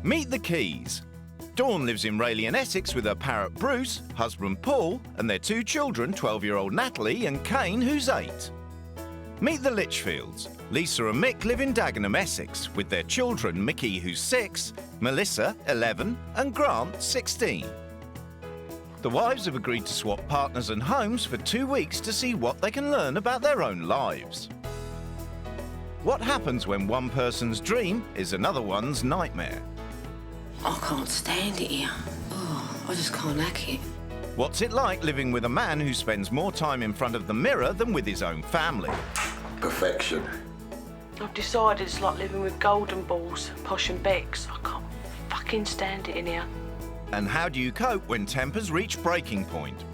Meet the Keys. Dawn lives in Rayleigh and Essex with her parrot Bruce, husband Paul, and their 2 children, 12-year-old Natalie and Kane, who's 8. Meet the Litchfields. Lisa and Mick live in Dagenham, Essex, with their children Mickey, who's 6, Melissa, 11, and Grant, 16. The wives have agreed to swap partners and homes for 2 weeks to see what they can learn about their own lives. What happens when one person's dream is another one's nightmare? I can't stand it here. Oh, I just can't hack it. What's it like living with a man who spends more time in front of the mirror than with his own family? Perfection. I've decided it's like living with golden balls, posh and Becks. I can't fucking stand it in here. And how do you cope when tempers reach breaking point?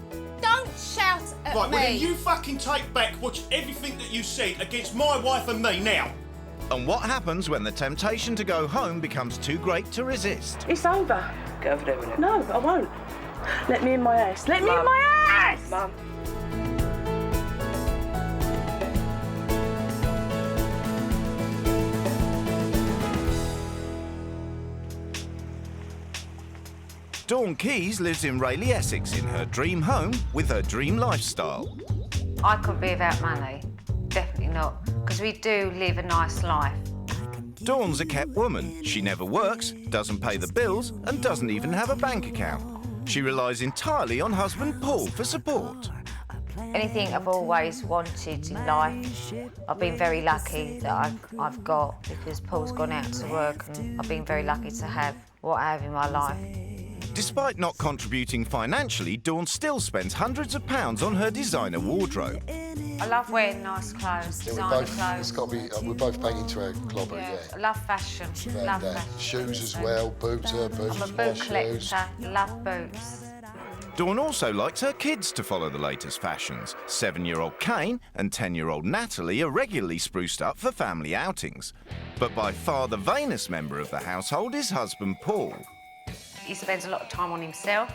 Don't shout at me! Right, well then you fucking take back everything that you said against my wife and me now. And what happens when the temptation to go home becomes too great to resist? It's over. Go over there with it. No, I won't. Let me in my ass. Let me in my ass! Mum. Dawn Keys lives in Rayleigh, Essex, in her dream home with her dream lifestyle. I couldn't be without money. Definitely not, because we do live a nice life. Dawn's a kept woman. She never works, doesn't pay the bills, and doesn't even have a bank account. She relies entirely on husband Paul for support. Anything I've always wanted in life, I've been very lucky that I've got, because Paul's gone out to work and I've been very lucky to have what I have in my life. Despite not contributing financially, Dawn still spends hundreds of pounds on her designer wardrobe. I love wearing nice clothes, designer clothes. It's got to be. We're both banging into our clobber, I yeah. love fashion. Love fashion. Shoes as well, boots, her boots, I'm a my boot shoes. collector. Love boots. Dawn also likes her kids to follow the latest fashions. 7-year-old Kane and 10-year-old Natalie are regularly spruced up for family outings. But by far the vainest member of the household is husband Paul. He spends a lot of time on himself.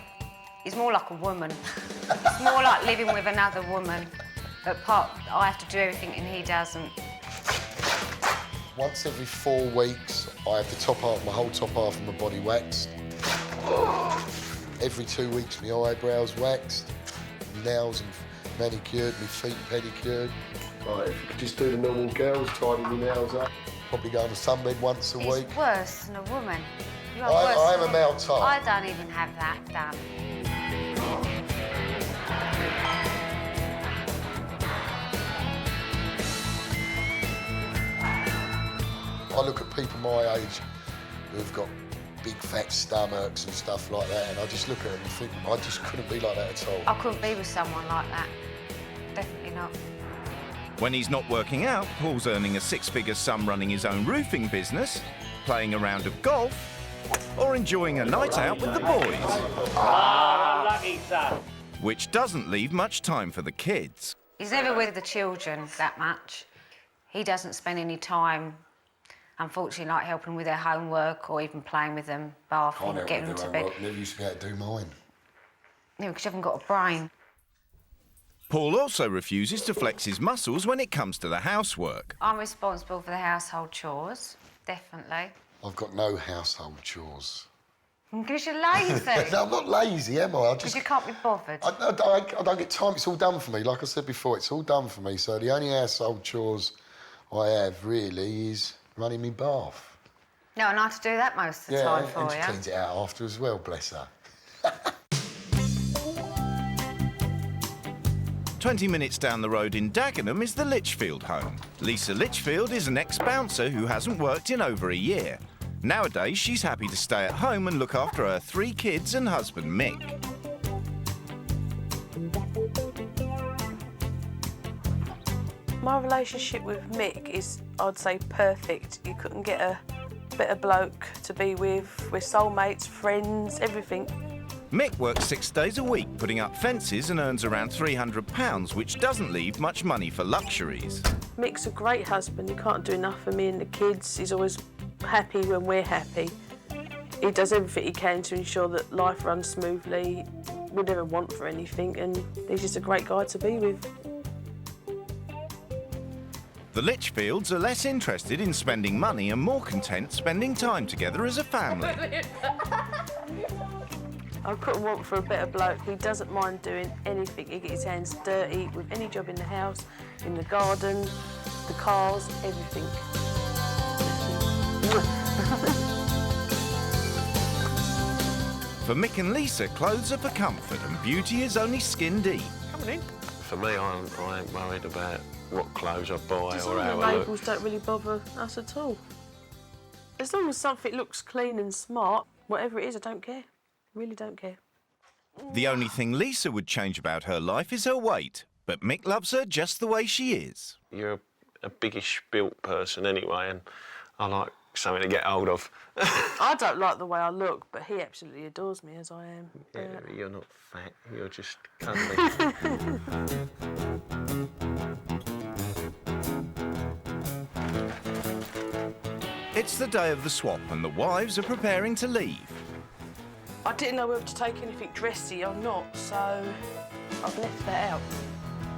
He's more like a woman. It's more like living with another woman. But I have to do everything and he doesn't. Once every 4 weeks, I have the top half, my whole top half of my body waxed. Every 2 weeks, my eyebrows waxed, nails and manicured, my feet pedicure. Right, if you could just do the normal girls, tidy my nails up. Probably go on a sunbed once a week. It's worse than a woman. You are I worse am than a male type. I don't even have that done. I look at people my age who've got big fat stomachs and stuff like that, and I just look at them and think, I just couldn't be like that at all. I couldn't be with someone like that. Definitely not. When he's not working out, Paul's earning a 6-figure sum running his own roofing business, playing a round of golf, or enjoying a night out with the boys. Lucky son. Which doesn't leave much time for the kids. He's never with the children that much. He doesn't spend any time, unfortunately, like helping with their homework or even playing with them, bathing, getting them to bed. Never used to be able to do mine. No, because you haven't got a brain. Paul also refuses to flex his muscles when it comes to the housework. I'm responsible for the household chores, definitely. I've got no household chores. Because you're lazy. No, I'm not lazy, am I? Because you can't be bothered. I don't get time. It's all done for me. Like I said before, it's all done for me. So the only household chores I have really is running me bath. No, and I have to do that most of the time for and you. she cleans it out after as well, bless her. 20 minutes down the road in Dagenham is the Litchfield home. Lisa Litchfield is an ex-bouncer who hasn't worked in over a year. Nowadays, she's happy to stay at home and look after her 3 kids and husband, Mick. My relationship with Mick is, I'd say, perfect. You couldn't get a better bloke to be with. We're soulmates, friends, everything. Mick works 6 days a week, putting up fences and earns around £300, which doesn't leave much money for luxuries. Mick's a great husband. He can't do enough for me and the kids. He's always happy when we're happy. He does everything he can to ensure that life runs smoothly. We never want for anything, and he's just a great guy to be with. The Litchfields are less interested in spending money and more content spending time together as a family. I couldn't want for a better bloke. He doesn't mind doing anything. He gets his hands dirty with any job in the house, in the garden, the cars, everything. For Mick and Lisa, clothes are for comfort and beauty is only skin deep. Coming in. For me, I ain't worried about what clothes I buy Just or all how the I labels look. don't really bother us at all. As long as something looks clean and smart, whatever it is, I don't care. Really don't care. The only thing Lisa would change about her life is her weight, but Mick loves her just the way she is. You're a biggish built person anyway, and I like something to get hold of. I don't like the way I look, but he absolutely adores me as I am. Yeah, you're not fat, you're just cuddly. It's the day of the swap and the wives are preparing to leave. I didn't know whether to take anything dressy or not, so I've left that out.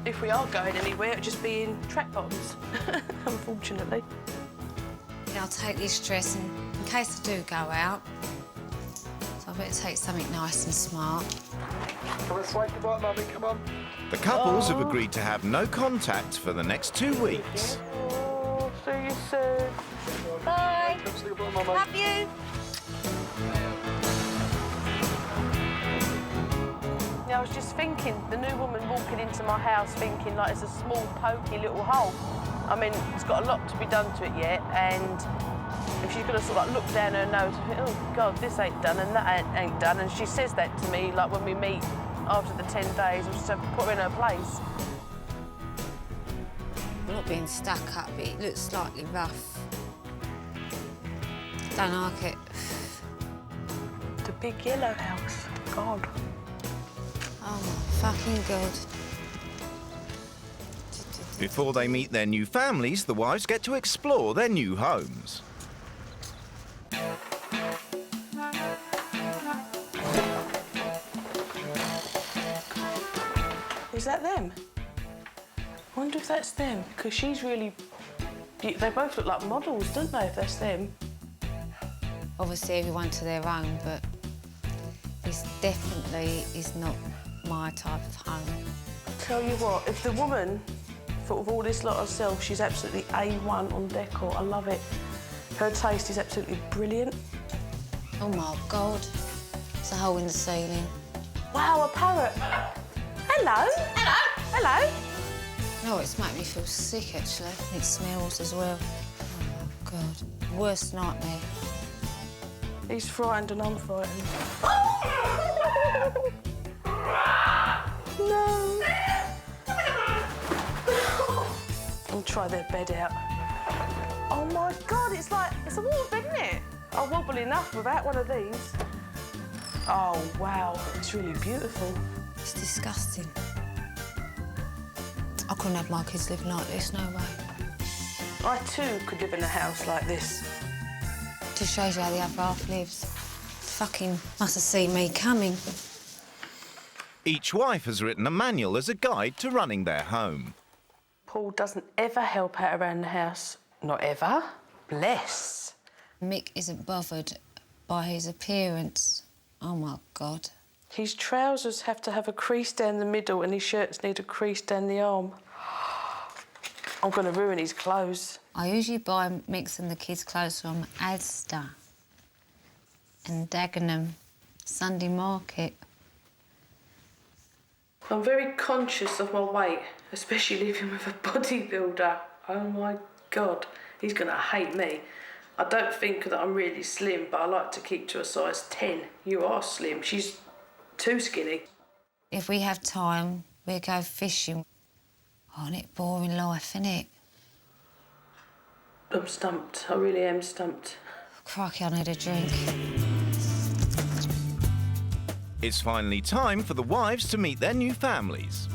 If we are going anywhere, it'll just be in track bottoms, unfortunately. I'll take this dress in case I do go out. So I better take something nice and smart. Come on, say goodbye, Mummy, come on. The couples have agreed to have no contact for the next 2 weeks. Oh, see you soon. Bye. Come say goodbye, Mummy. Love you. Yeah, I was just thinking, the new woman walking into my house thinking like it's a small, pokey little hole. I mean, it's got a lot to be done to it yet, and if she's going to sort of like look down her nose and think, oh, God, this ain't done and that ain't done, and she says that to me, like when we meet after the 10 days, I just have to put her in her place. I'm not being stuck up, but it looks slightly rough. Don't like it. The big yellow house, God. Oh, my fucking God. Before they meet their new families, the wives get to explore their new homes. Is that them? I wonder if that's them, because she's really... They both look like models, don't they, if that's them? Obviously, everyone to their own, but this definitely is not my type of home. Tell you what, if the woman thought of all this lot herself, she's absolutely A1 on decor. I love it. Her taste is absolutely brilliant. Oh, my God. There's a hole in the ceiling. Wow, a parrot. Hello. Hello. Hello. No, it's making me feel sick, actually. It smells as well. Oh, my God. Worst nightmare. He's frightened and I'm frightened. No. I'll try their bed out. Oh my God, it's a wall bed, isn't it? I'll wobble enough without one of these. Oh wow, it's really beautiful. It's disgusting. I couldn't have my kids living like this, no way. I too could live in a house like this. Just shows you how the other half lives. Fucking must have seen me coming. Each wife has written a manual as a guide to running their home. Paul doesn't ever help out around the house. Not ever. Bless. Mick isn't bothered by his appearance. Oh, my God. His trousers have to have a crease down the middle and his shirts need a crease down the arm. I'm going to ruin his clothes. I usually buy Mick's and the kids' clothes from Asda and Dagenham, Sunday Market. I'm very conscious of my weight, especially living with a bodybuilder. Oh my God, he's gonna hate me. I don't think that I'm really slim, but I like to keep to a size 10. You are slim, she's too skinny. If we have time, we go fishing. Oh, isn't it boring life, isn't it? I'm stumped, I really am stumped. Crikey, I need a drink. It's finally time for the wives to meet their new families.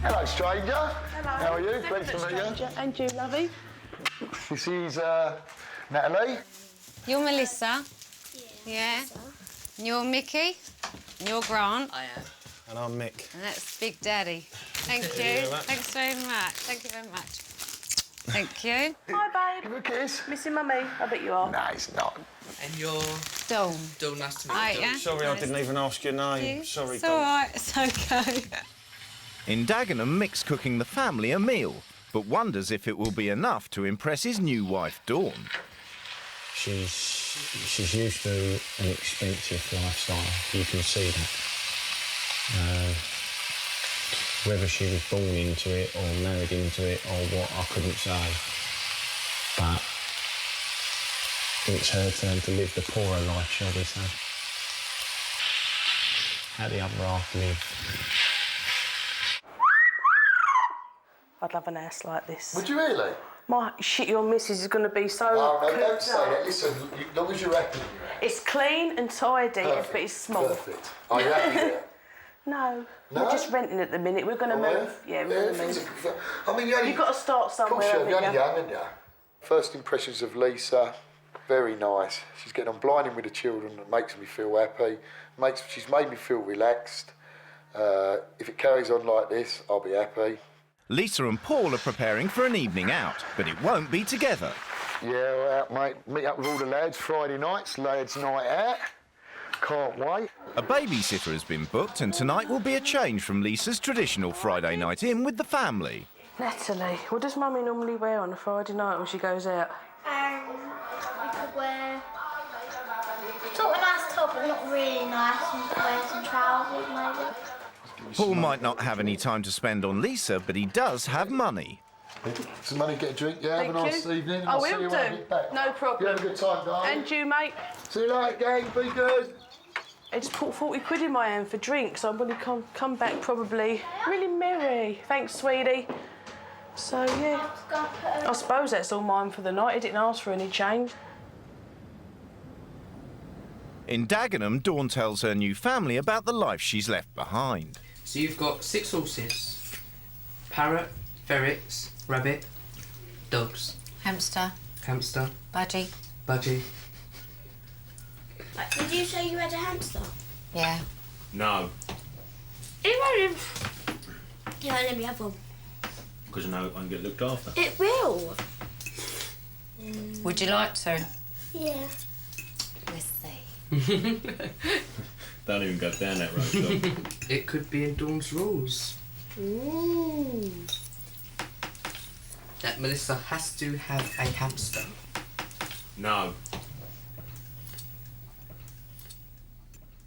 Hello, stranger. Hello. How are you? Pleased to meet you. And you, lovey. This is Natalie. You're Melissa? Yeah. And you're Mickey? And you're Grant? I am. And I'm Mick. And that's Big Daddy. Thank you. Thanks very much. Thank you very much. Thank you. Hi, babe. Give her a kiss. Missing Mummy? I bet you are. No, it's not. And you're... Dawn. Dawn, nice to meet Hi, you. yeah. Sorry, I didn't even ask your name. Sorry, It's all right, it's okay. In Dagenham, Mick's cooking the family a meal, but wonders if it will be enough to impress his new wife, Dawn. She's used to an expensive lifestyle. You can see that. Whether she was born into it or married into it or what, I couldn't say. But it's her turn to live the poorer life, shall we say. How the other half live. I'd love an house like this. Would you really? My shit, your missus is going to be so... Oh, no, cooped don't say up. that. Listen, as long as you're happy in your house. It's clean and tidy, Perfect. but it's small. Perfect. Are you happy there? No. No? We're just renting at the minute. We're going to move. Yeah, we're going to things move. are- I mean, you only... You've got to start Of somewhere, course you have. haven't You're you? only young, aren't you? First impressions of Lisa, very nice. She's getting on blinding with the children and makes me feel happy. She's made me feel relaxed. If it carries on like this, I'll be happy. Lisa and Paul are preparing for an evening out, but it won't be together. Yeah, we're out, mate. Meet up with all the lads Friday nights, lads' night out. Can't wait. A babysitter has been booked, and tonight will be a change from Lisa's traditional Friday night in with the family. Natalie, what does Mummy normally wear on a Friday night when she goes out? You could wear sort of a nice top, but not really nice. And you could wear some trousers, maybe. Paul might not have any time to spend on Lisa, but he does have money. Some money, get a drink, yeah, have a nice evening. I I'll see will you when I do. get back. No problem. You have a good time, darling. And you, mate. See you later, gang. Be good. I just put 40 quid in my hand for drinks. I'm going to come back probably really merry. Thanks, sweetie. So, yeah. I suppose that's all mine for the night. He didn't ask for any change. In Dagenham, Dawn tells her new family about the life she's left behind. So you've got 6 horses. Parrot, ferrets, rabbit, dogs. Hamster, Hamster, budgie. budgie. Did you say you had a hamster? Yeah. No, It won't. Yeah, let me have one. because I know I can get looked after. It will. Would you like to? Yeah. Let's see. Don't even go down that road, Dom. It could be in Dawn's rules that Melissa has to have a hamster. No.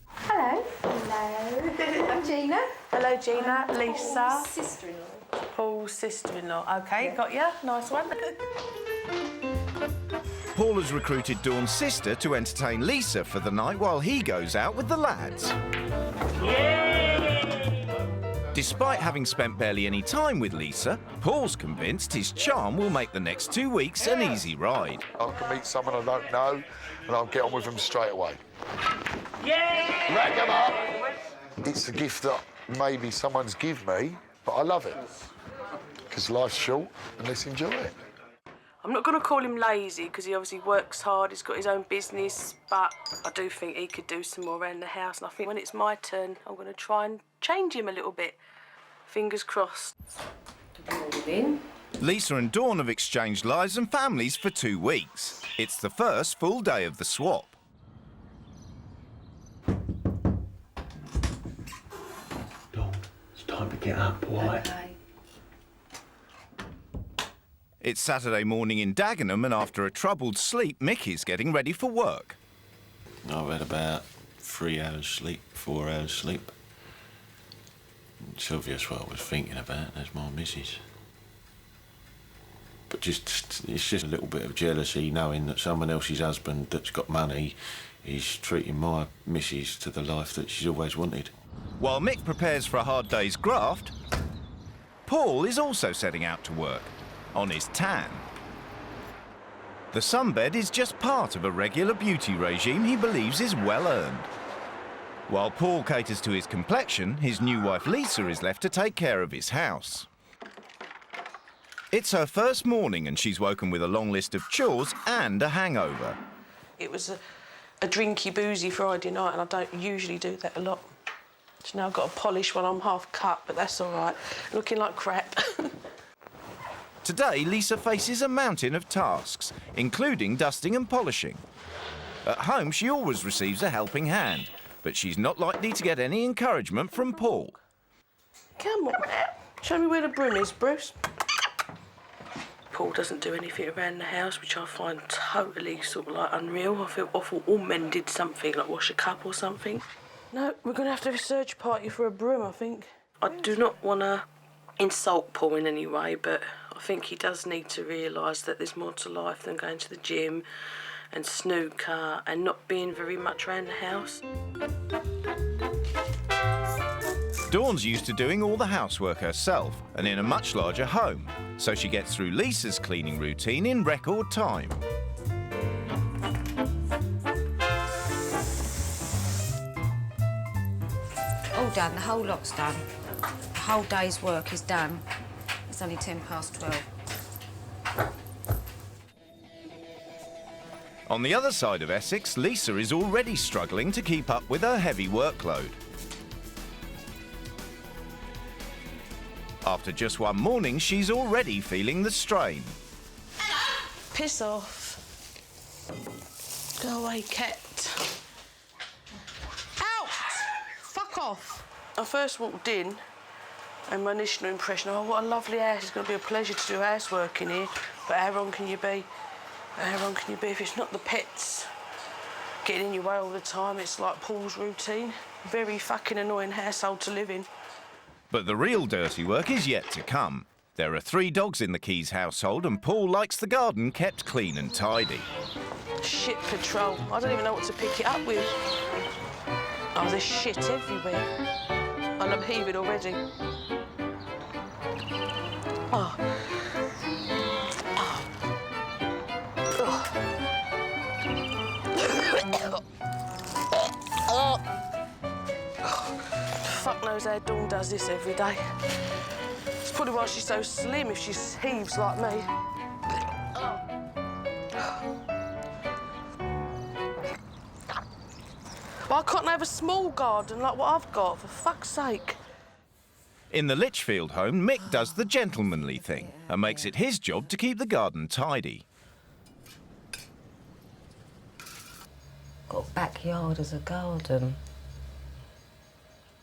Hello. Hello. I'm Gina. Hello, Gina. Lisa. Sister-in-law. Paul's sister-in-law. OK, got ya. Nice one. Paul has recruited Dawn's sister to entertain Lisa for the night while he goes out with the lads. Despite having spent barely any time with Lisa, Paul's convinced his charm will make the next 2 weeks an easy ride. I can meet someone I don't know and I'll get on with them straight away. Yeah! Rack 'em up! It's a gift that maybe someone's give me, but I love it. Because life's short and let's enjoy it. I'm not going to call him lazy because he obviously works hard, he's got his own business, but I do think he could do some more around the house, and I think when it's my turn, I'm going to try and change him a little bit. Fingers crossed. Lisa and Dawn have exchanged lives and families for 2 weeks. It's the first full day of the swap. Dom, it's time to get up, boy. Okay. It's Saturday morning in Dagenham, and after a troubled sleep, Mick is getting ready for work. I've had about 3 hours sleep, 4 hours sleep. It's obvious what I was thinking about, there's my missus. But it's just a little bit of jealousy knowing that someone else's husband that's got money is treating my missus to the life that she's always wanted. While Mick prepares for a hard day's graft, Paul is also setting out to work on his tan. The sunbed is just part of a regular beauty regime he believes is well earned. While Paul caters to his complexion, his new wife Lisa is left to take care of his house. It's her first morning and she's woken with a long list of chores and a hangover. It was a drinky, boozy Friday night, and I don't usually do that a lot. So now I've got to polish when I'm half cut, but that's all right. Looking like crap. Today, Lisa faces a mountain of tasks, including dusting and polishing. At home, she always receives a helping hand, but she's not likely to get any encouragement from Paul. Come on, show me where the broom is, Bruce. Paul doesn't do anything around the house, which I find totally sort of like unreal. I feel awful. All men did something, like wash a cup or something. No, we're going to have to have a search party for a broom, I think. I do not want to insult Paul in any way, but I think he does need to realise that there's more to life than going to the gym and snooker and not being very much around the house. Dawn's used to doing all the housework herself and in a much larger home, so she gets through Lisa's cleaning routine in record time. All done, the whole lot's done. The whole day's work is done. It's only 12:10. On the other side of Essex, Lisa is already struggling to keep up with her heavy workload. After just one morning, she's already feeling the strain. Piss off. Go away, cat. Out! Fuck off. I first walked in, and my initial impression, oh, what a lovely house. It's going to be a pleasure to do housework in here. But how wrong can you be? How wrong can you be if it's not the pets getting in your way all the time? It's like Paul's routine. Very fucking annoying household to live in. But the real dirty work is yet to come. There are 3 dogs in the Keys household and Paul likes the garden kept clean and tidy. Shit patrol. I don't even know what to pick it up with. Oh, there's shit everywhere. And I'm heaving already. Oh. Oh. Fuck knows how Dawn does this every day. It's probably why she's so slim if she heaves like me. Why can't I have a small garden like what I've got, for fuck's sake? In the Litchfield home, Mick does the gentlemanly thing and makes it his job to keep the garden tidy. Got backyard as a garden.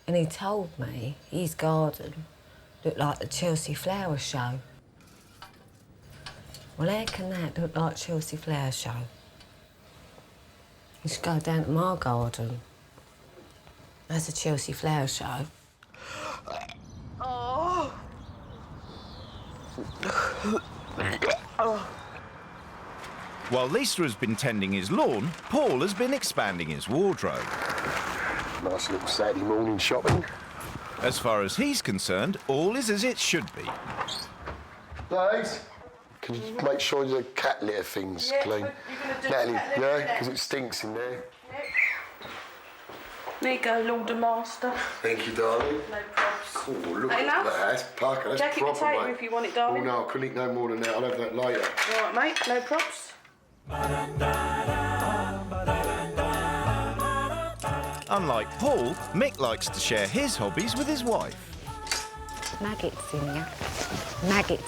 And he told me his garden looked like the Chelsea Flower Show. Well, how can that look like Chelsea Flower Show? You should go down to my garden. That's a Chelsea Flower Show. Oh. Oh. While Lisa has been tending his lawn, Paul has been expanding his wardrobe. Nice little Saturday morning shopping. As far as he's concerned, all is as it should be. Ladies, can you make sure the cat litter thing's clean? Natalie, yeah? Because it stinks in there. There you go, Lord and Master. Thank you, darling. No props. Cool, look at that. That's pucker. That's Jacket proper, potato mate. if you want it, darling. Oh, no, I couldn't eat no more than that. I'll have that later. All right, mate, no props. Unlike Paul, Mick likes to share his hobbies with his wife. Maggots in ya. Maggots.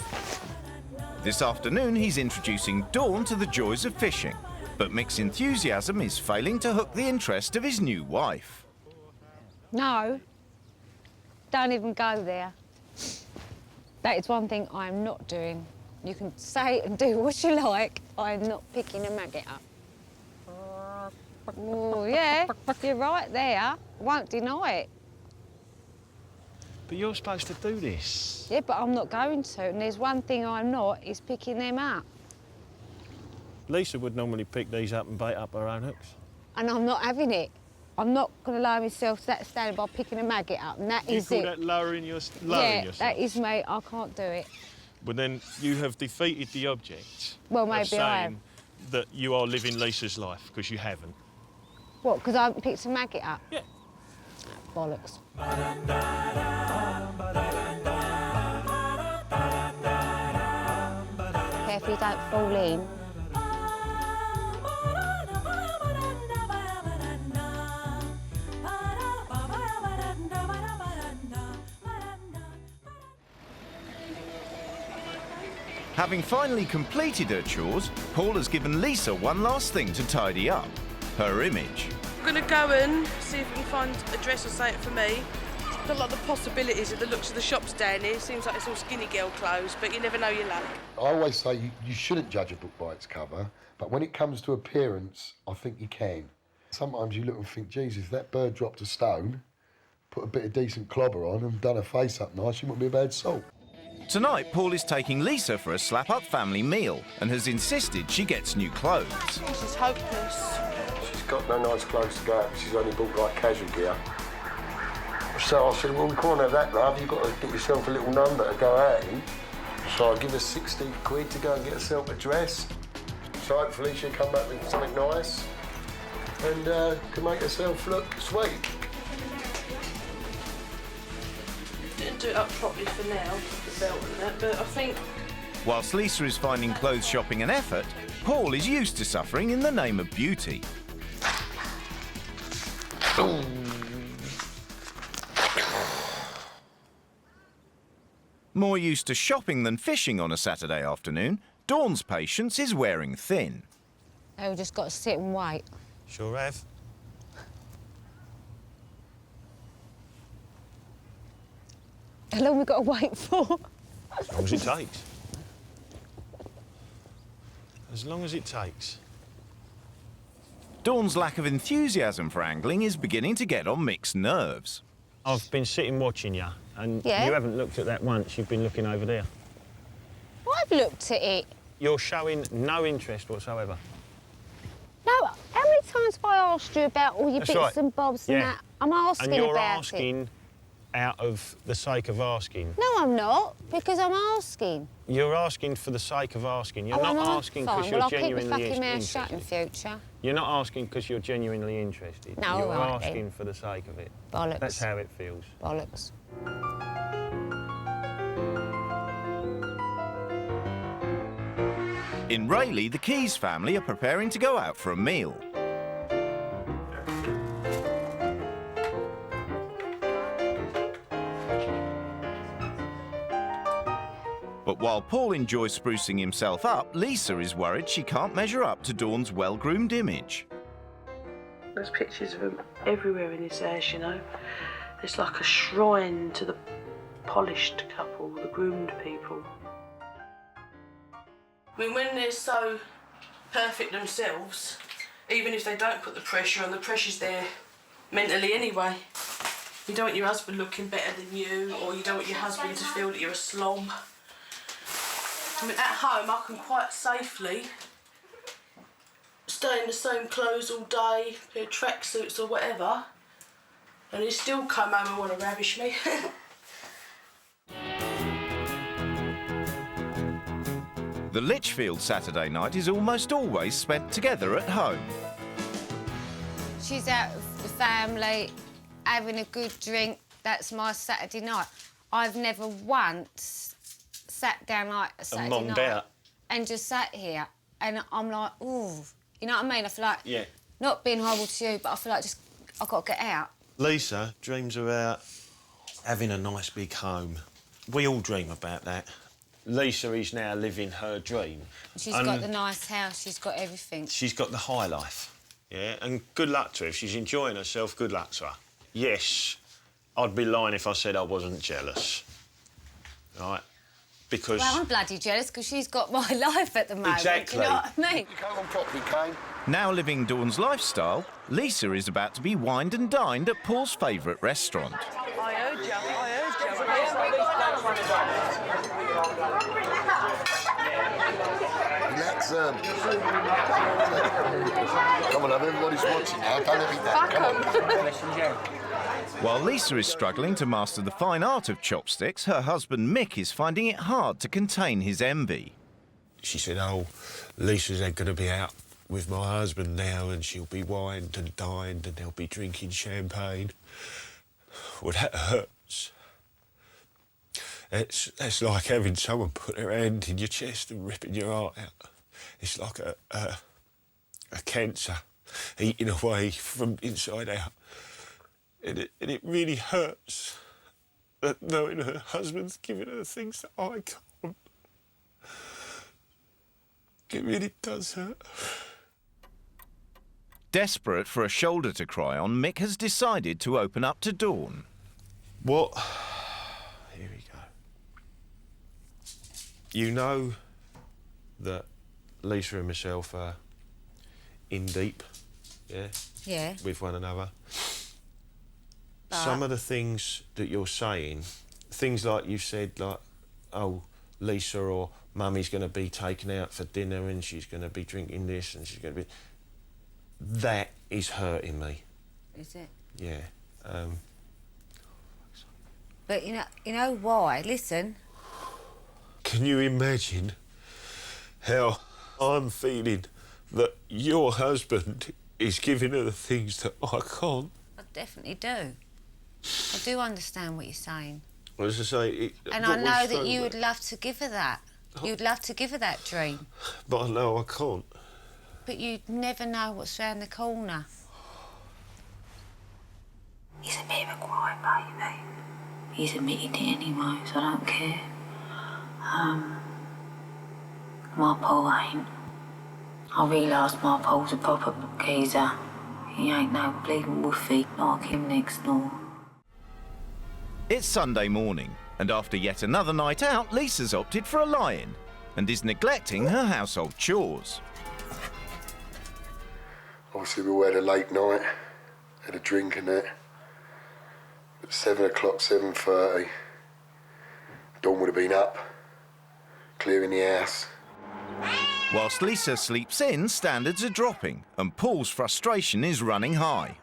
This afternoon, he's introducing Dawn to the joys of fishing, but Mick's enthusiasm is failing to hook the interest of his new wife. No, don't even go there. That is one thing I am not doing. You can say and do what you like, I am not picking a maggot up. Oh, yeah, you're right there. Won't deny it. But you're supposed to do this. Yeah, but I'm not going to. And there's one thing I'm not, is picking them up. Lisa would normally pick these up and bait up her own hooks. And I'm not having it. I'm not going to allow myself to that standard by picking a maggot up, and that is it. You call that lowering yourself? Yeah, that is me. I can't do it. But then you have defeated the object. Well, maybe of saying I have. that you are living Lisa's life, because you haven't. What, because I haven't picked a maggot up? Yeah. Bollocks. Careful you don't fall in. Having finally completed her chores, Paul has given Lisa one last thing to tidy up, her image. I'm going to go and see if we can find a dress or something for me. I don't like the possibilities of the looks of the shops down here. It seems like it's all skinny girl clothes, but you never know your luck. I always say you shouldn't judge a book by its cover, but when it comes to appearance, I think you can. Sometimes you look and think, Jesus, that bird dropped a stone, put a bit of decent clobber on and done her face up nice, she wouldn't be a bad salt. Tonight, Paul is taking Lisa for a slap-up family meal and has insisted she gets new clothes. This is hopeless. She's got no nice clothes to go out, she's only bought like casual gear. So I said, well, we can't have that, love. You've got to get yourself a little number to go out in. So I give her 60 quid to go and get herself a dress. So hopefully she'll come back with something nice and can make herself look sweet. Didn't do it up properly for now, the belt and that, but I think... Whilst Lisa is finding clothes shopping an effort, Paul is used to suffering in the name of beauty. More used to shopping than fishing on a Saturday afternoon, Dawn's patience is wearing thin. We've just got to sit and wait. Sure have. How long we got to wait for? As long as it takes. As long as it takes. Dawn's lack of enthusiasm for angling is beginning to get on Mick's nerves. I've been sitting watching you, and Yeah? you haven't looked at that once. You've been looking over there. I've looked at it. You're showing no interest whatsoever. No, how many times have I asked you about all your That's bits right. and bobs and Yeah. that? I'm asking And you're about asking it. out of the sake of asking. No, I'm not, because I'm asking. You're asking for the sake of asking. You're Oh, not am I? asking Fine. because Well, you're I'll keep my genuinely fucking mouth interested. shut in future. You're not asking because you're genuinely interested. No, you're all right, asking then. for the sake of it. Bollocks. That's how it feels. Bollocks. In Rayleigh, the Keys family are preparing to go out for a meal. But while Paul enjoys sprucing himself up, Lisa is worried she can't measure up to Dawn's well-groomed image. There's pictures of them everywhere in this house, you know. It's like a shrine to the polished couple, the groomed people. I mean, when they're so perfect themselves, even if they don't put the pressure on, the pressure's there mentally anyway. You don't want your husband looking better than you, or you don't want your husband to feel that you're a slob. I mean, at home, I can quite safely stay in the same clothes all day, wear tracksuits or whatever, and he still come home and want to ravish me. The Litchfield Saturday night is almost always spent together at home. She's out with the family, having a good drink. That's my Saturday night. I've never once sat down like a Saturday night out. and just sat here and I'm like, ooh, you know what I mean? I feel like, Yeah. not being horrible to you, but I feel like I've got to get out. Lisa dreams about having a nice big home. We all dream about that. Lisa is now living her dream. She's got the nice house, she's got everything. She's got the high life. Yeah, and good luck to her. If she's enjoying herself, good luck to her. Yes, I'd be lying if I said I wasn't jealous. Right? Because... Well, I'm bloody jealous because she's got my life at the moment. Exactly. You know what I mean? You come on properly, Kane. Now living Dawn's lifestyle, Lisa is about to be wined and dined at Paul's favourite restaurant. I heard you, Relax, Come on, love, everybody's watching now. Don't let me down. Come on. While Lisa is struggling to master the fine art of chopsticks, her husband Mick is finding it hard to contain his envy. She said, oh, Lisa's going to be out with my husband now and she'll be wined and dined and they'll be drinking champagne. Well, that hurts. It's like having someone put their hand in your chest and ripping your heart out. It's like a cancer eating away from inside out. And it really hurts that knowing her husband's giving her things that I can't. It really does hurt. Desperate for a shoulder to cry on, Mick has decided to open up to Dawn. What? Here we go. You know that Lisa and myself are in deep, yeah? Yeah. With one another. But Some of the things that you're saying, things like you said, like, oh, Lisa or Mummy's going to be taken out for dinner and she's going to be drinking this and she's going to be... That is hurting me. Is it? Yeah. But you know why? Listen. Can you imagine how I'm feeling that your husband is giving her the things that I can't? I definitely do. I do understand what you're saying. As I say... And I know that you would love to give her that. You'd love to give her that dream. But I know I can't. But you'd never know what's round the corner. He's a bit of a cry baby. He's admitted it anyway, so I don't care. My Paul ain't. I realised my Paul's a proper geezer. He ain't no bleeding woofy like him next door. It's Sunday morning, and after yet another night out, Lisa's opted for a lie-in and is neglecting her household chores. Obviously, we had a late night, had a drink and that. At 7 o'clock, 7:30, Dawn would have been up, clearing the house. Whilst Lisa sleeps in, standards are dropping, and Paul's frustration is running high.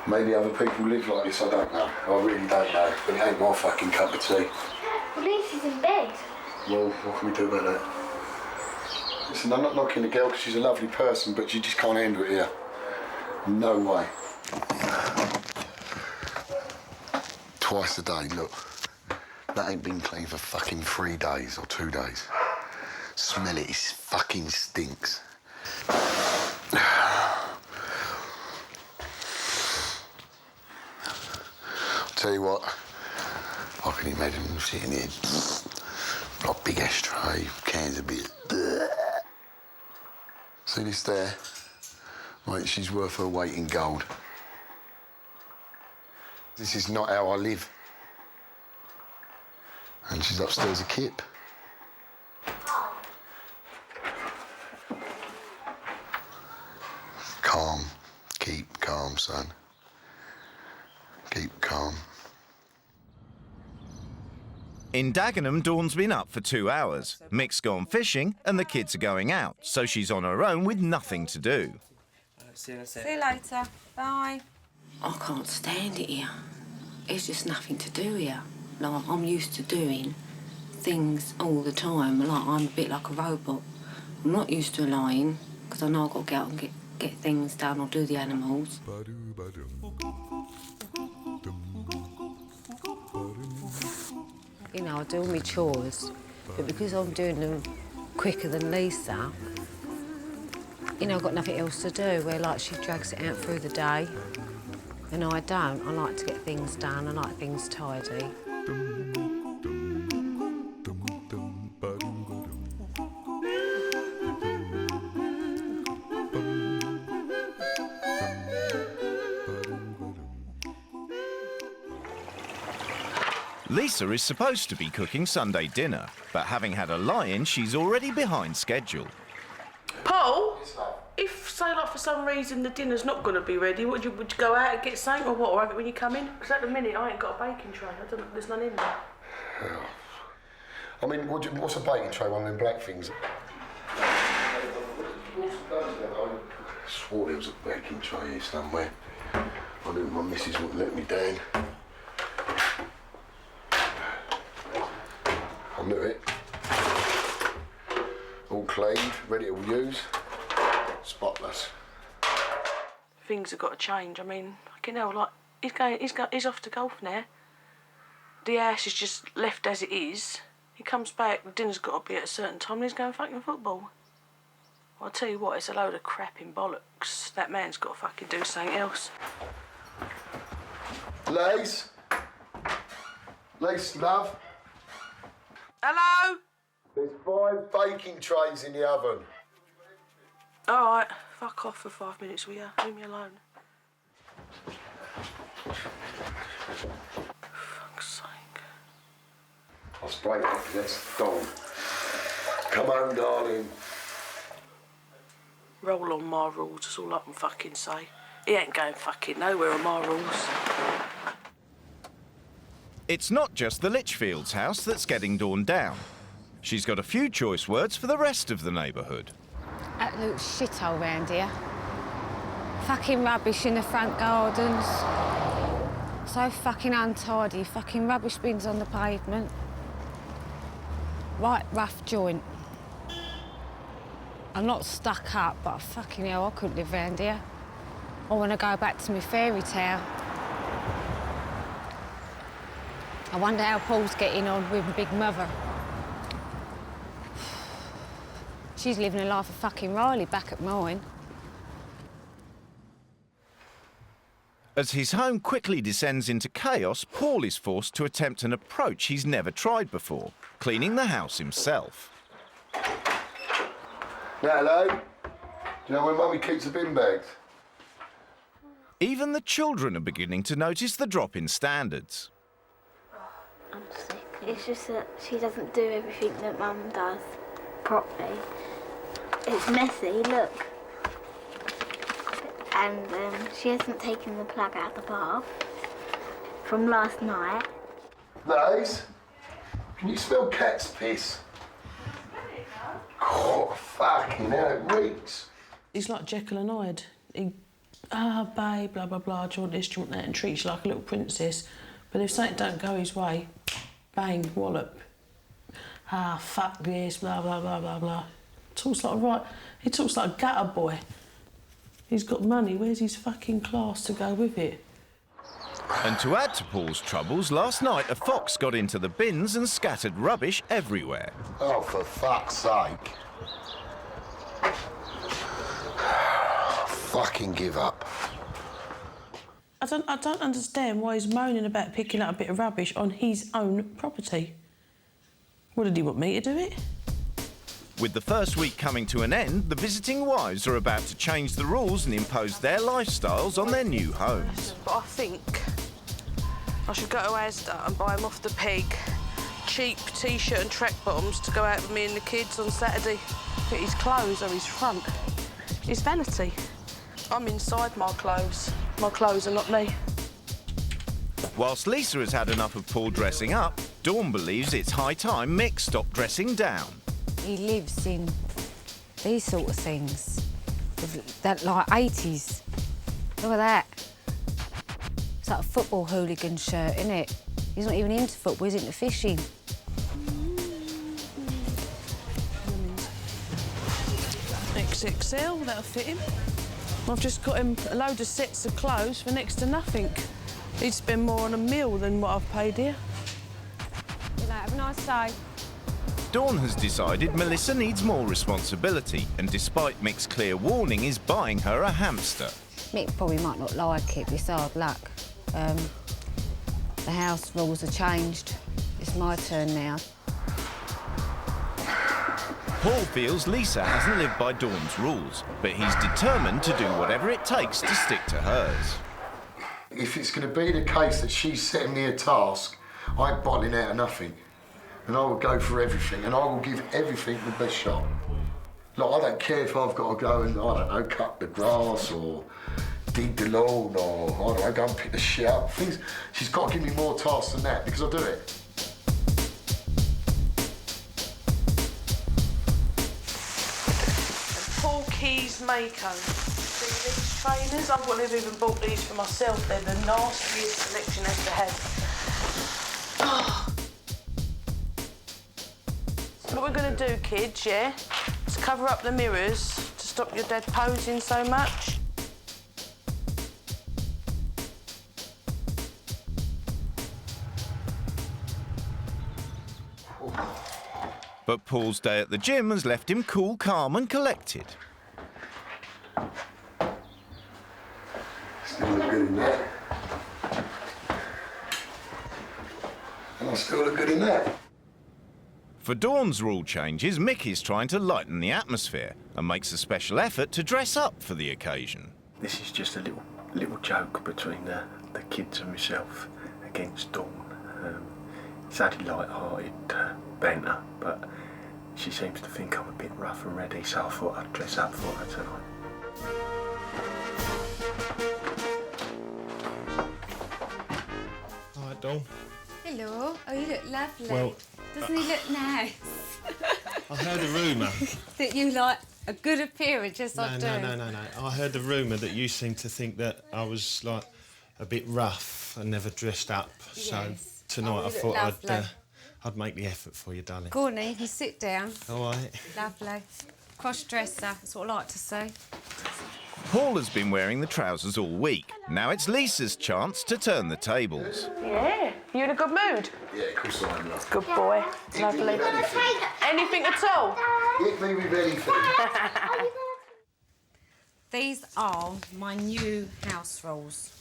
Maybe other people live like this, I don't know. I really don't know, but it ain't my fucking cup of tea. Well, Lisa's in bed. Well, what can we do about that? Listen, I'm not knocking the girl because she's a lovely person, but you just can't handle it here. No way. Twice a day, look. That ain't been clean for fucking 3 days or 2 days. Smell it, it fucking stinks. I'll tell you what, I can imagine them sitting here. Got a big ashtray, cans of beer. See this there? Mate, she's worth her weight in gold. This is not how I live. And she's upstairs a kip. Calm. Keep calm, son. Keep calm. In Dagenham, Dawn's been up for 2 hours. Mick's gone fishing and the kids are going out, so she's on her own with nothing to do. See you later. Bye. I can't stand it here. There's just nothing to do here. Like, I'm used to doing things all the time. Like, I'm a bit like a robot. I'm not used to lying, because I know I've got to go out and get things done or do the animals. You know, I do all my chores, but because I'm doing them quicker than Lisa, you know, I've got nothing else to do, where, like, she drags it out through the day, and I don't. I like to get things done, I like things tidy. Lisa is supposed to be cooking Sunday dinner, but having had a lie-in, she's already behind schedule. Paul, if, say, like, for some reason the dinner's not going to be ready, would you go out and get something or what, or have it when you come in? Because at the minute I ain't got a baking tray. There's none in there. I mean, what's a baking tray, one of them black things? I swore there was a baking tray here somewhere. I knew my missus wouldn't let me down. I knew it. All cleaned, ready to use. Spotless. Things have got to change. I mean, fucking hell, like, he's off to golf now. The house is just left as it is. He comes back, the dinner's got to be at a certain time, and he's going fucking football. Well, I'll tell you what, it's a load of crap in bollocks. That man's got to fucking do something else. Lace? Lace, love? Hello? There's 5 baking trays in the oven. All right, fuck off for 5 minutes, will you? Leave me alone. Fuck's sake. I'll spray it up, that's done. Come on, darling. Roll on my rules, that's all I can fucking say. He ain't going fucking nowhere on my rules. It's not just the Litchfield's house that's getting Dawn down. She's got a few choice words for the rest of the neighbourhood. Absolute shithole round here. Fucking rubbish in the front gardens. So fucking untidy, fucking rubbish bins on the pavement. Right rough joint. I'm not stuck up, but fucking hell, I couldn't live round here. I want to go back to my fairy tale. I wonder how Paul's getting on with my big mother. She's living a life of fucking Riley back at mine. As his home quickly descends into chaos, Paul is forced to attempt an approach he's never tried before, cleaning the house himself. Now, hello? Do you know where Mummy keeps the bin bags? Even the children are beginning to notice the drop in standards. I'm sick. It's just that she doesn't do everything that Mum does properly. It's messy, look. And she hasn't taken the plug out of the bath from last night. Liz, can you smell cat's piss? Oh, fucking hell, it reeks. He's like Jekyll and Hyde. He, babe, blah, blah, blah, do you want this, do you want that, and treats you like a little princess. But if something don't go his way, bang, wallop. Fuck this, blah, blah, blah, blah, blah. He talks like a gutter boy. He's got money, where's his fucking class to go with it? And to add to Paul's troubles, last night a fox got into the bins and scattered rubbish everywhere. Oh, for fuck's sake. Fucking give up. I don't understand why he's moaning about picking up a bit of rubbish on his own property. What, did he want me to do it? With the first week coming to an end, the visiting wives are about to change the rules and impose their lifestyles on their new homes. But I think I should go to Asda and buy him off the peg cheap T-shirt and track bottoms to go out with me and the kids on Saturday. But his clothes are his front. His vanity. I'm inside my clothes. My clothes are not me. Whilst Lisa has had enough of Paul dressing up, Dawn believes it's high time Mick stopped dressing down. He lives in these sort of things. That, like, 80s. Look at that. It's like a football hooligan shirt, isn't it? He's not even into football, he's into fishing. XXL, that'll fit him. I've just got him a load of sets of clothes for next to nothing. He'd spend more on a meal than what I've paid here. You know, have a nice day. Dawn has decided Melissa needs more responsibility and despite Mick's clear warning is buying her a hamster. Mick probably might not like it, but it's hard luck. The house rules are changed. It's my turn now. Paul feels Lisa hasn't lived by Dawn's rules, but he's determined to do whatever it takes to stick to hers. If it's going to be the case that she's setting me a task, I ain't bottling out of nothing. And I will go for everything, and I will give everything the best shot. Like, I don't care if I've got to go and, I don't know, cut the grass or dig the lawn or, I don't know, go and pick the shit up. Things, she's got to give me more tasks than that because I'll do it. Paul Keys Mako. See these trainers? I wouldn't have even bought these for myself. They're the nastiest selection ever had. Oh. What we're going to do, kids, yeah, is cover up the mirrors to stop your dad posing so much. But Paul's day at the gym has left him cool, calm and collected. Still look good in that. And I still look good in that. For Dawn's rule changes, Mick is trying to lighten the atmosphere and makes a special effort to dress up for the occasion. This is just a little joke between the kids and myself against Dawn. It's only light-hearted banter, but she seems to think I'm a bit rough and ready, so I thought I'd dress up for her tonight. Hi, Dawn. Hello. Oh, you look lovely. Well, doesn't he look nice? I heard a rumour. That you like a good appearance, yes I do. No. I heard a rumour that you seem to think that I was, like, a bit rough and never dressed up. Yes. So tonight I thought I'd make the effort for you, darling. Go on then, you can sit down. All right. Lovely. Cross-dresser, that's what I like to see. Paul has been wearing the trousers all week. Now it's Lisa's chance to turn the tables. Yeah. You in a good mood? Yeah, of course I am, love. Good boy. Lovely. Anything at all? Hit me with anything. These are my new house rules.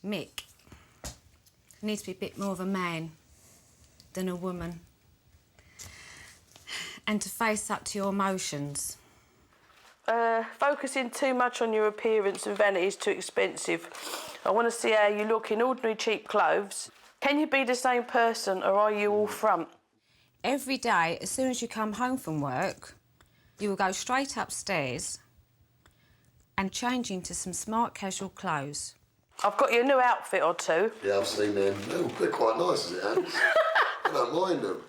Mick needs to be a bit more of a man than a woman. And to face up to your emotions. Focusing too much on your appearance and vanity is too expensive. I want to see how you look in ordinary cheap clothes. Can you be the same person or are you all front? Every day, as soon as you come home from work, you will go straight upstairs and change into some smart casual clothes. I've got you a new outfit or two. Yeah, I've seen them. They're quite nice, as it happens. I don't mind them.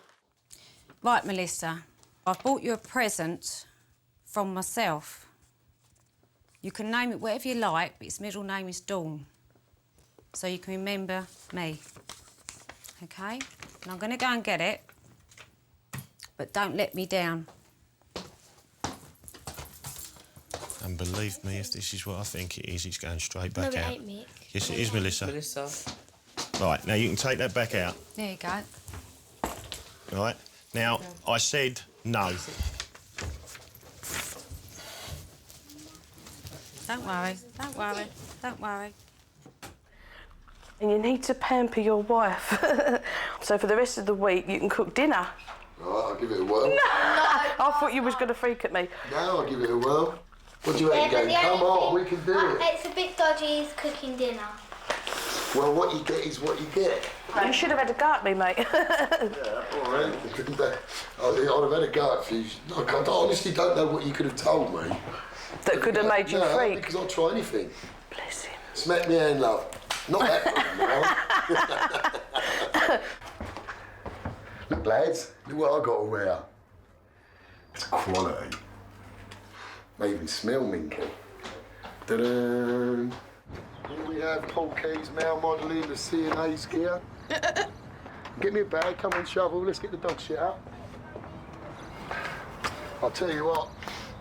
Right, Melissa, I've bought you a present from myself. You can name it whatever you like, but its middle name is Dawn. So you can remember me. OK? And I'm going to go and get it, but don't let me down. And believe me, if this is what I think it is, it's going straight back No, it out. ain't, Mick. Yes, it is, Melissa. Melissa. Right, now you can take that back out. There you go. Right, now, I said no. Don't worry, don't worry, don't worry. And you need to pamper your wife. So for the rest of the week, you can cook dinner. All right, I'll give it a whirl. No! I thought you was going to freak at me. No, I'll give it a whirl. What do you reckon, Game? Come on, we can do it. It's a bit dodgy, is cooking dinner. Well, what you get is what you get. You should have had a go at me, mate. Yeah, all right. I'd have had a go at you. Look, I honestly don't know what you could have told me. That could have made you freak. Because I'll try anything. Bless him. Smack me hand, love. Not that fucking Look, lads, look what I got to wear. It's quality. May even smell minky. Ta-da! Here we have Paul Key's male modelling the C&A's gear. Get me a bag, come on, shovel, let's get the dog shit out. I'll tell you what.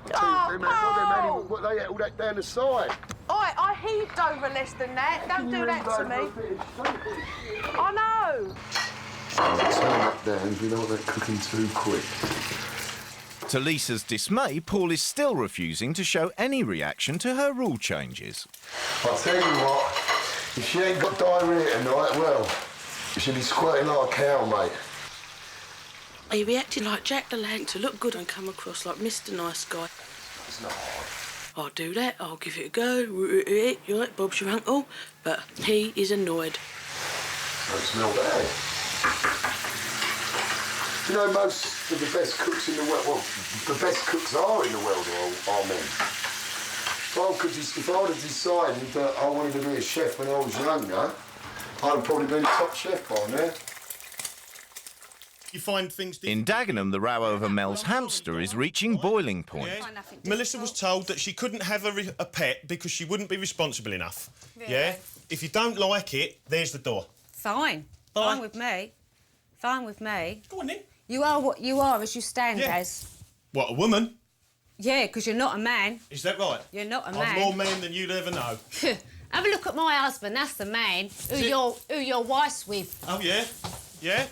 What they had all that down the side. I heaved over less than that. Don't do that to me. I know. Turn that down if you don't want that cooking too quick. To Lisa's dismay, Paul is still refusing to show any reaction to her rule changes. I'll tell you what, if she ain't got diarrhoea tonight, well, she'll be squirting like a cow, mate. Are you reacting like Jack the Lank to look good and come across like Mr. Nice Guy? It's not hard. I'll do that, I'll give it a go. You're right, Bob's your uncle, but he is annoyed. Don't smell bad. You know, most of the best cooks in the world, well, the best cooks are in the world are men. If I would have decided that I wanted to be a chef when I was younger, I'd have probably been a top chef by now. You find things... In Dagenham, the row over Mel's hamster is reaching boiling point. Yeah. Melissa was told that she couldn't have a pet because she wouldn't be responsible enough. Really? Yeah? If you don't like it, there's the door. Fine. Bye. Fine with me. Fine with me. Go on then. You are what you are as you stand as. What, a woman? Yeah, because you're not a man. Is that right? You're not a man. I'm more man than you'd ever know. Have a look at my husband, that's the man who your wife's with. Oh, yeah? Yeah?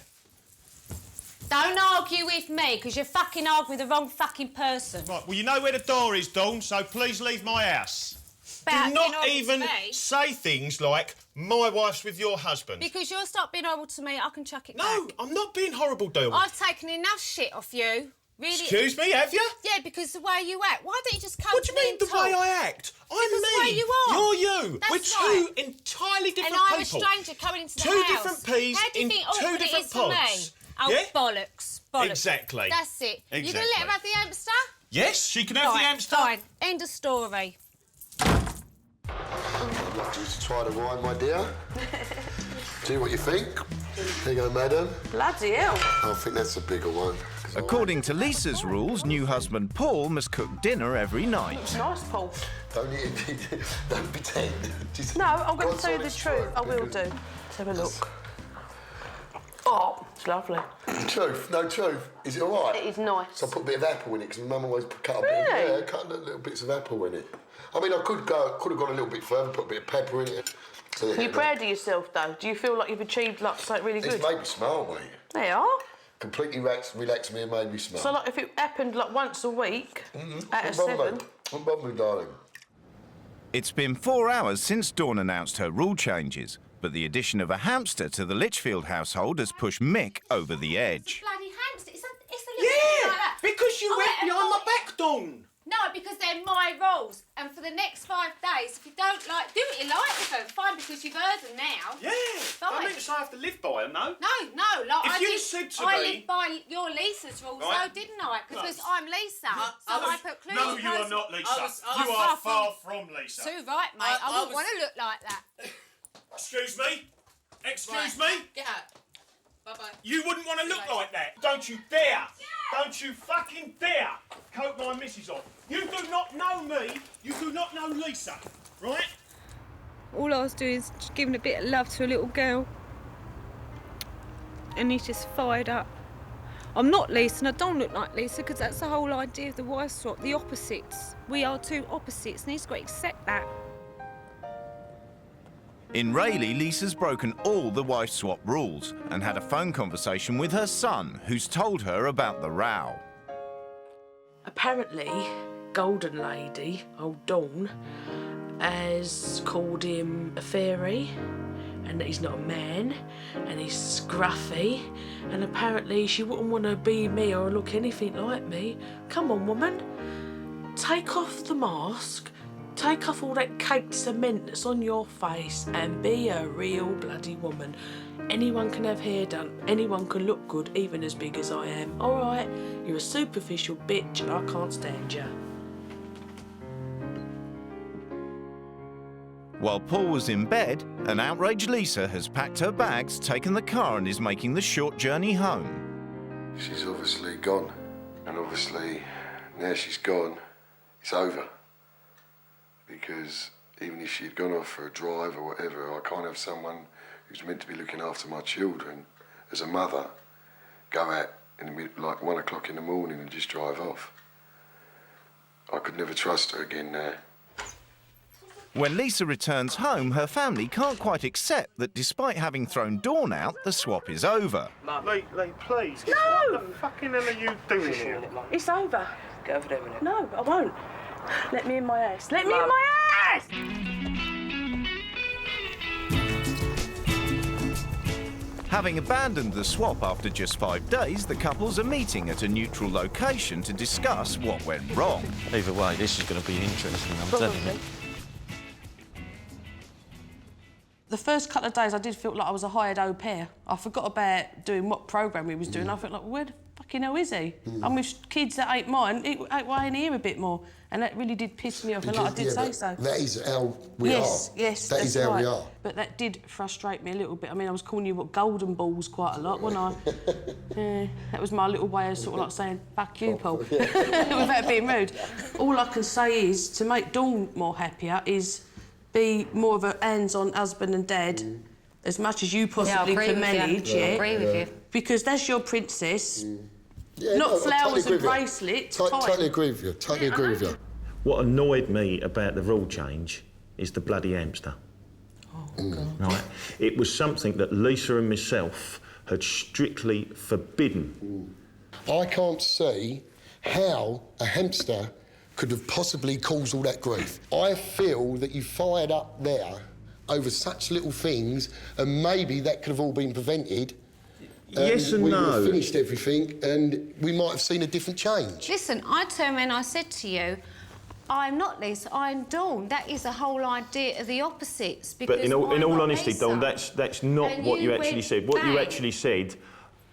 Don't argue with me, because you're fucking arguing with the wrong fucking person. Right, well, you know where the door is, Dawn, so please leave my house. about Do being not horrible even to me. say things like, my wife's with your husband. Because you'll stop being horrible to me, I can chuck it back. No, I'm not being horrible, Dale. I've taken enough shit off you. Really? Excuse me, have you? Yeah, because the way you act. Why don't you just come What to do you me mean, and the way talk? I act? I'm Because me. the way you are. You're you. That's We're right. two entirely different and I'm people. a stranger coming into the Two house. different peas How do you in think two awkward different it is for me? pods. Oh, Yeah? bollocks. Bollocks. Exactly. That's it. Exactly. You going to let her have the hamster? Yes, she can have the Right, hamster. Fine. End of story. I'd like you to try the wine, my dear. See what you think. There you go, madam. Bloody hell. I think that's a bigger one. According to Lisa's rules, new husband Paul must cook dinner every night. It's nice, Paul. Don't pretend. Just No, I'm going to God's tell you the honest truth. I will because- do. Let's have a look. Oh, it's lovely. Truth, no truth. Is it all right? It is nice. So I put a bit of apple in it because my mum always cut a bit. Really? Yeah, cut little bits of apple in it. I mean, I could have gone a little bit further, put a bit of pepper in it. So Are you proud of yourself, though? Do you feel like you've achieved like something really good? It's made me smile, mate. They are. Completely relaxed me and made me smile. So, like, if it happened like once a week out of Don't bother 7. me. Don't bother me, darling. It's been 4 hours since Dawn announced her rule changes, but the addition of a hamster to the Litchfield household has pushed Mick over the edge. Bloody hamster. It's a little thing like that. Because you went behind my back, Dawn. No, because they're my rules. And for the next 5 days, if you don't like, do what you like with them. Fine, because you've heard them now. Yeah. Fine. I mean, so I have to live by them, though. No, like If I you did. said to I me- lived by your Lisa's rules, Right. though, didn't I? Because No. I'm Lisa. I put clues. No, you are not, Lisa. I'm You are far from Lisa. Too right, mate. I wouldn't want to look like that. Excuse me? Excuse me? Get out. Bye-bye. You wouldn't want to look like that. Don't you dare. Don't you fucking dare coat my missus off. You do not know me. You do not know Lisa. Right? All I was doing is just giving a bit of love to a little girl. And he's just fired up. I'm not Lisa and I don't look like Lisa because that's the whole idea of the wife swap, the opposites. We are two opposites and he's got to accept that. In Rayleigh, Lisa's broken all the wife swap rules and had a phone conversation with her son, who's told her about the row. Apparently, Golden Lady, old Dawn, has called him a fairy and that he's not a man and he's scruffy and apparently she wouldn't want to be me or look anything like me. Come on, woman. Take off the mask, take off all that caked cement that's on your face and be a real bloody woman. Anyone can have hair done, anyone can look good, even as big as I am. All right, you're a superficial bitch and I can't stand you. While Paul was in bed, an outraged Lisa has packed her bags, taken the car and is making the short journey home. She's obviously gone. And obviously, now she's gone, it's over. Because even if she'd gone off for a drive or whatever, I can't have someone who's meant to be looking after my children as a mother go out in the like 1 o'clock in the morning and just drive off. I could never trust her again now. When Lisa returns home, her family can't quite accept that despite having thrown Dawn out, the swap is over. Lee, please. No! What the fucking hell are you doing here? It's over. Go over there a minute. No, I won't. Let me in my ass. Let me in my ass! Having abandoned the swap after just 5 days, the couples are meeting at a neutral location to discuss what went wrong. Either way, this is going to be interesting, I'm telling you. The first couple of days I did feel like I was a hired au pair. I forgot about doing what programme he was doing. I felt like, where the fucking hell is he? I'm with kids that ain't mine. Ain't why in here a bit more? And that really did piss me off, and like I did say so. That is how we are. Yes, That is how we are. But that did frustrate me a little bit. I mean, I was calling you golden balls quite a lot, wasn't I? Yeah, that was my little way of sort of like saying, fuck you, Paul, without being rude. All I can say is, to make Dawn more happier, is be more of a hands-on husband and dad, as much as you possibly can manage. I agree with you. Because that's your princess. Yeah, Not no, I flowers totally and agree with you. bracelets. Totally agree with you. Totally agree with you. What annoyed me about the rule change is the bloody hamster. Oh, God. Right? It was something that Lisa and myself had strictly forbidden. I can't see how a hamster could have possibly caused all that grief. I feel that you fired up there over such little things, and maybe that could have all been prevented. Yes and we no. would have finished everything, and we might have seen a different change. Listen, I turned around and I said to you, I'm not Lisa, I'm Dawn. That is the whole idea of the opposites. But in all I'm not honesty, Lisa. Dawn, that's not And what you actually went said. What you bang. actually said,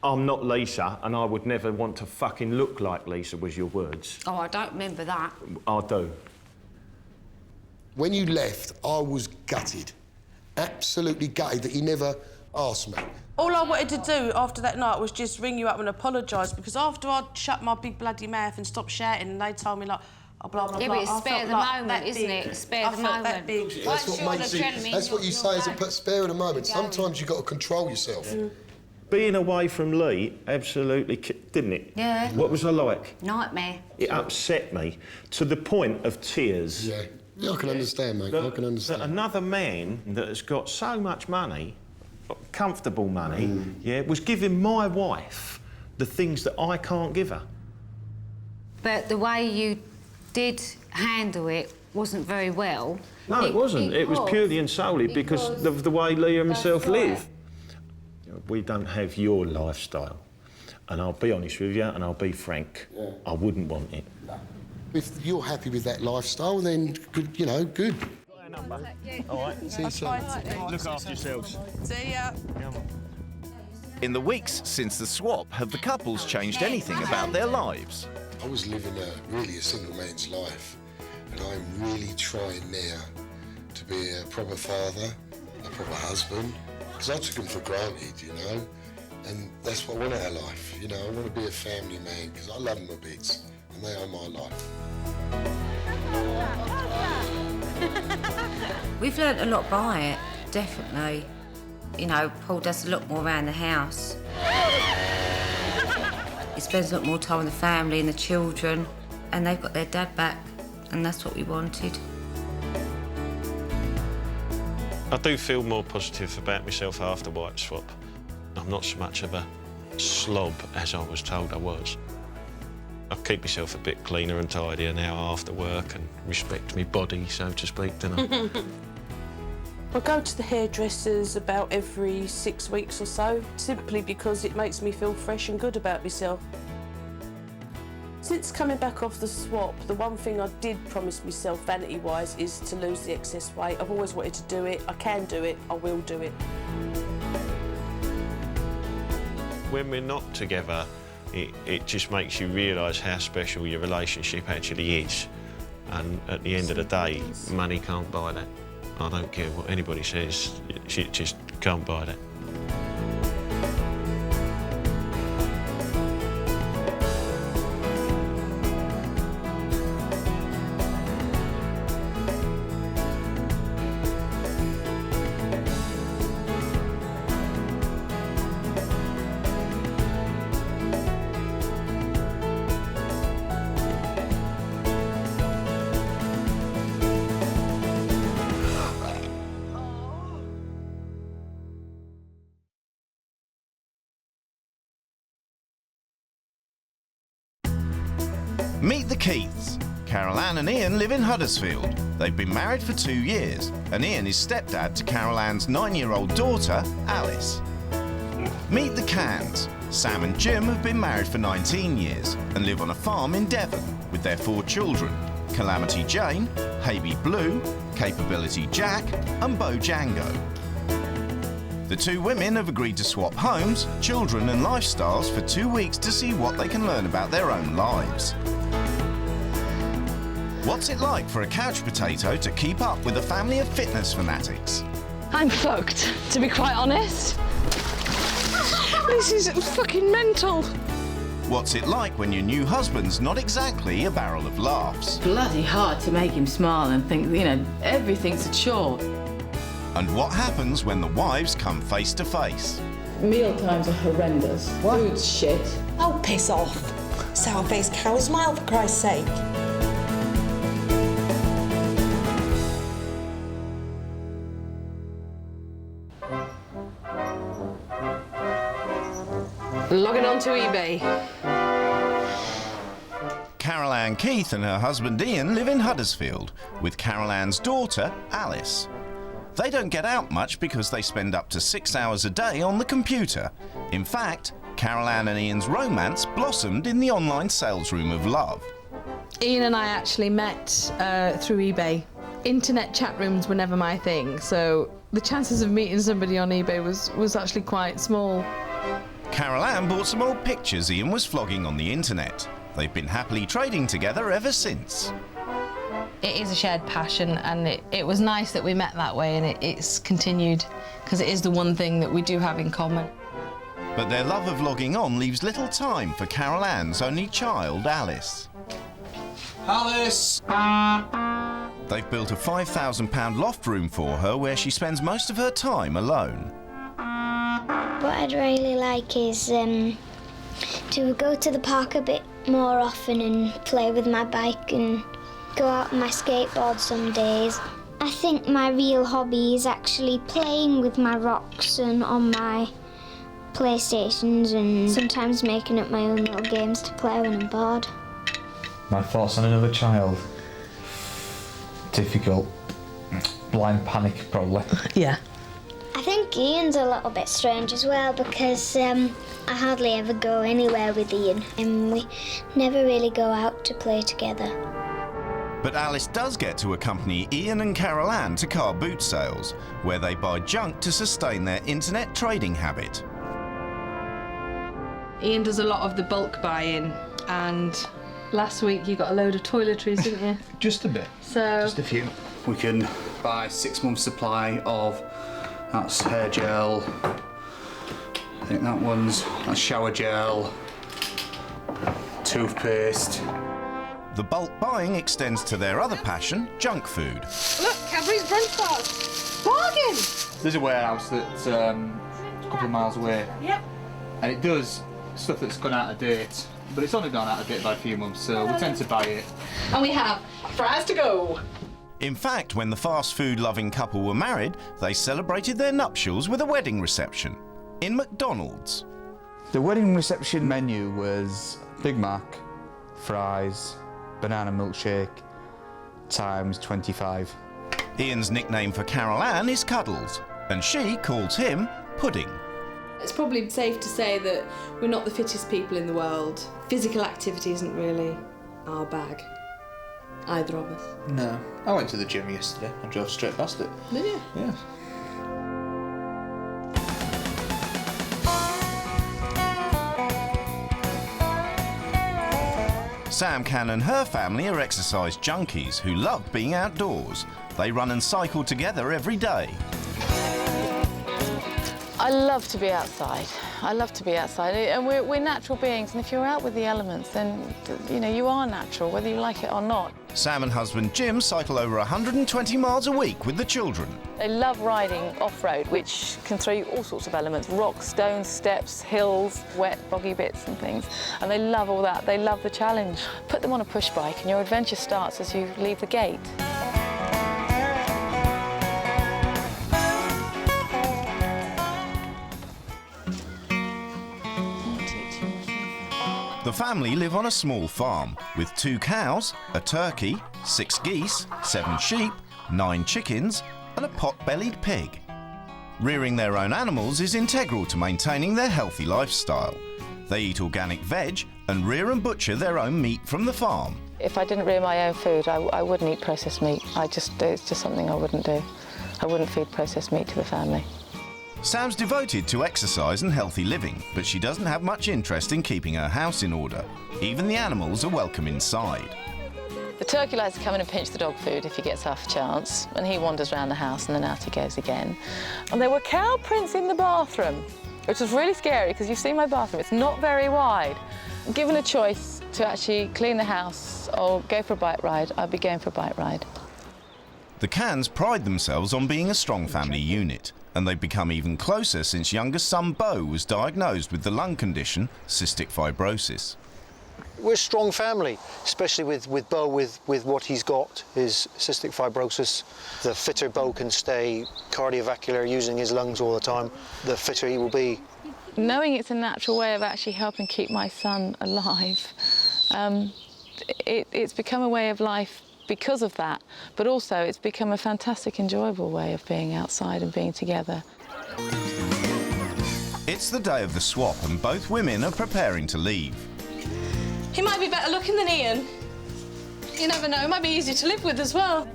I'm not Lisa, and I would never want to fucking look like Lisa, was your words. Oh, I don't remember that. I do. When you left, I was gutted. Absolutely gutted that you never asked me. All I wanted to do after that night was just ring you up and apologise, because after I'd shut my big bloody mouth and stopped shouting, and they told me, like, oh, blah, blah, Yeah, blah. but it's I spare felt the like moment, that isn't big. it? Spare I the felt moment. that big. That's what makes you. That's what you say as a spare in a moment. Sometimes you've got to control yourself. Being away from Lee absolutely didn't it? Yeah. What was I like? Nightmare. It upset me to the point of tears. Yeah. Yeah, I can understand, mate. I can understand. That another man that has got so much money, comfortable money, yeah, was giving my wife the things that I can't give her. But the way you did handle it wasn't very well. No, it wasn't. It was purely and solely because of the way Leah and myself live. We don't have your lifestyle. And I'll be honest with you, and I'll be frank, I wouldn't want it. If you're happy with that lifestyle, then, good, you know, good. All right. See you soon. Look after yourselves. See ya. In the weeks since the swap, have the couples changed anything about their lives? I was living really a single man's life, and I'm really trying now to be a proper father, a proper husband, because I took them for granted, you know, and that's what I want out of life, you know. I want to be a family man because I love them a bit, and they are my life. We've learnt a lot by it, definitely. You know, Paul does a lot more around the house. He spends a lot more time with the family and the children, and they've got their dad back, and that's what we wanted. I do feel more positive about myself after White Swap. I'm not so much of a slob as I was told I was. I keep myself a bit cleaner and tidier now after work and respect my body, so to speak, don't I? I go to the hairdressers about every 6 weeks or so, simply because it makes me feel fresh and good about myself. Since coming back off the swap, the one thing I did promise myself, vanity-wise, is to lose the excess weight. I've always wanted to do it. I can do it. I will do it. When we're not together, it just makes you realise how special your relationship actually is. And at the end of the day, money can't buy that. I don't care what anybody says, it just can't buy that. Meet the Keiths. Carol Ann and Ian live in Huddersfield. They've been married for 2 years, and Ian is stepdad to Carol Ann's 9-year-old daughter, Alice. Meet the Cans. Sam and Jim have been married for 19 years and live on a farm in Devon with their 4 children, Calamity Jane, Haby Blue, Capability Jack and Bojango. The 2 women have agreed to swap homes, children and lifestyles for 2 weeks to see what they can learn about their own lives. What's it like for a couch potato to keep up with a family of fitness fanatics? I'm fucked, to be quite honest. This is fucking mental. What's it like when your new husband's not exactly a barrel of laughs? Bloody hard to make him smile and think, you know, everything's a chore. And what happens when the wives come face to face? Meal times are horrendous. Food's shit. Oh, piss off. Sour-faced Carol, smile for Christ's sake. Logging on to eBay. Carol Ann Keith and her husband Ian live in Huddersfield with Carol Ann's daughter, Alice. They don't get out much because they spend up to 6 hours a day on the computer. In fact, Carol Ann and Ian's romance blossomed in the online sales room of love. Ian and I actually met through eBay. Internet chat rooms were never my thing, so the chances of meeting somebody on eBay was actually quite small. Carol Ann bought some old pictures Ian was flogging on the internet. They've been happily trading together ever since. It is a shared passion, and it was nice that we met that way, and it's continued, because it is the one thing that we do have in common. But their love of logging on leaves little time for Carol Ann's only child, Alice. Alice! They've built a £5,000 loft room for her where she spends most of her time alone. What I'd really like is to go to the park a bit more often and play with my bike and go out on my skateboard some days. I think my real hobby is actually playing with my rocks and on my PlayStations and sometimes making up my own little games to play when I'm bored. My thoughts on another child? Difficult. Blind panic, probably. Yeah. I think Ian's a little bit strange as well because I hardly ever go anywhere with Ian and we never really go out to play together. But Alice does get to accompany Ian and Carol Ann to car boot sales, where they buy junk to sustain their internet trading habit. Ian does a lot of the bulk buying, and last week you got a load of toiletries, didn't you? Just a bit. So just a few. We can buy 6 months' supply of that's hair gel. I think that's shower gel, toothpaste. The bulk buying extends to their other passion, junk food. Look, Cadbury's French bars. Bargain! There's a warehouse that's a couple of miles away. Yep. And it does stuff that's gone out of date, but it's only gone out of date by a few months, so we tend to buy it. And we have fries to go. In fact, when the fast food-loving couple were married, they celebrated their nuptials with a wedding reception in McDonald's. The wedding reception menu was Big Mac, fries, banana milkshake, times 25. Ian's nickname for Carol Ann is Cuddles, and she calls him Pudding. It's probably safe to say that we're not the fittest people in the world. Physical activity isn't really our bag, either of us. No, I went to the gym yesterday and drove straight past it. Did you? Yeah. Sam Can and her family are exercise junkies who love being outdoors. They run and cycle together every day. I love to be outside. I love to be outside, and we're natural beings, and if you're out with the elements, then you are natural, whether you like it or not. Sam and husband Jim cycle over 120 miles a week with the children. They love riding off-road, which can throw you all sorts of elements: rocks, stones, steps, hills, wet, boggy bits and things. And they love all that. They love the challenge. Put them on a push bike, and your adventure starts as you leave the gate. The family live on a small farm with 2 cows, a turkey, 6 geese, 7 sheep, 9 chickens and a pot-bellied pig. Rearing their own animals is integral to maintaining their healthy lifestyle. They eat organic veg and rear and butcher their own meat from the farm. If I didn't rear my own food, I wouldn't eat processed meat. It's just something I wouldn't do. I wouldn't feed processed meat to the family. Sam's devoted to exercise and healthy living, but she doesn't have much interest in keeping her house in order. Even the animals are welcome inside. The turkey likes to come in and pinch the dog food if he gets half a chance, and he wanders around the house and then out he goes again. And there were cow prints in the bathroom, which was really scary because you've seen my bathroom, it's not very wide. Given a choice to actually clean the house or go for a bike ride, I'd be going for a bike ride. The Cans pride themselves on being a strong family unit, and they've become even closer since youngest son Bo was diagnosed with the lung condition cystic fibrosis. We're a strong family, especially with Bo, with what he's got, his cystic fibrosis. The fitter Bo can stay cardiovascular, using his lungs all the time, the fitter he will be. Knowing it's a natural way of actually helping keep my son alive it's become a way of life because of that, but also it's become a fantastic, enjoyable way of being outside and being together. It's the day of the swap and both women are preparing to leave. He might be better looking than Ian. You never know, it might be easier to live with as well.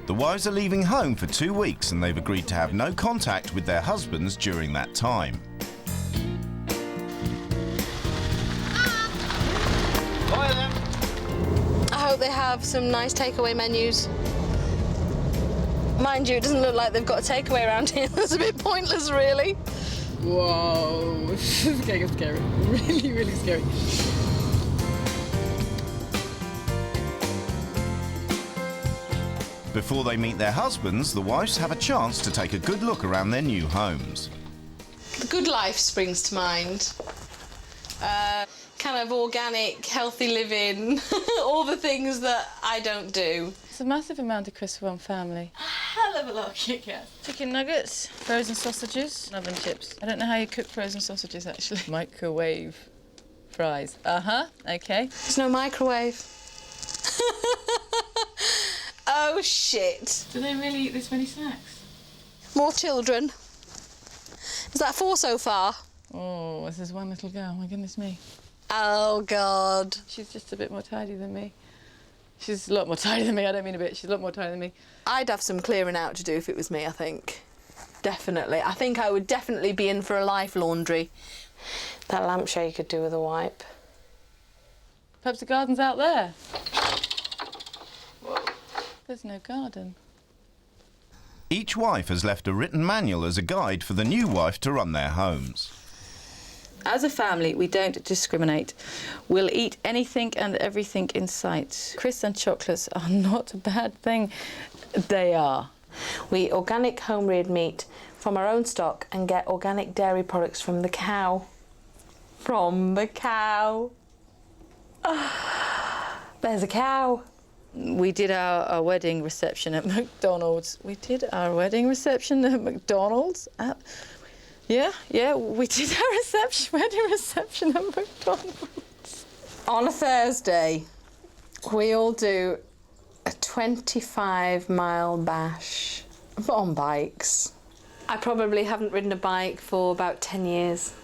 The wives are leaving home for 2 weeks and they've agreed to have no contact with their husbands during that time. Hi there. I hope they have some nice takeaway menus. Mind you, it doesn't look like they've got a takeaway around here. That's a bit pointless, really. Whoa, this is getting scary. Really, really scary. Before they meet their husbands, the wives have a chance to take a good look around their new homes. The good life springs to mind. Kind of organic, healthy living, all the things that I don't do. It's a massive amount of crisps for one family. Hell of a lot, yeah. Chicken nuggets, frozen sausages, oven chips. I don't know how you cook frozen sausages, actually. Microwave fries. Uh-huh, OK. There's no microwave. Oh, shit. Do they really eat this many snacks? More children. Is that 4 so far? Oh, this is one little girl. My goodness me. Oh, God. She's just a bit more tidy than me. She's a lot more tidy than me. I don't mean a bit. She's a lot more tidy than me. I'd have some clearing out to do if it was me, I think. Definitely. I think I would definitely be in for a life laundry. That lampshade could do with a wipe. Perhaps the garden's out there. There's no garden. Each wife has left a written manual as a guide for the new wife to run their homes. As a family, we don't discriminate. We'll eat anything and everything in sight. Crisps and chocolates are not a bad thing. They are. We eat organic home-reared meat from our own stock and get organic dairy products from the cow. From the cow. There's a cow. We did our wedding reception at McDonald's. We did our wedding reception at McDonald's. Yeah, we did our wedding reception at McDonald's. On a Thursday, we all do a 25-mile bash, but on bikes. I probably haven't ridden a bike for about 10 years.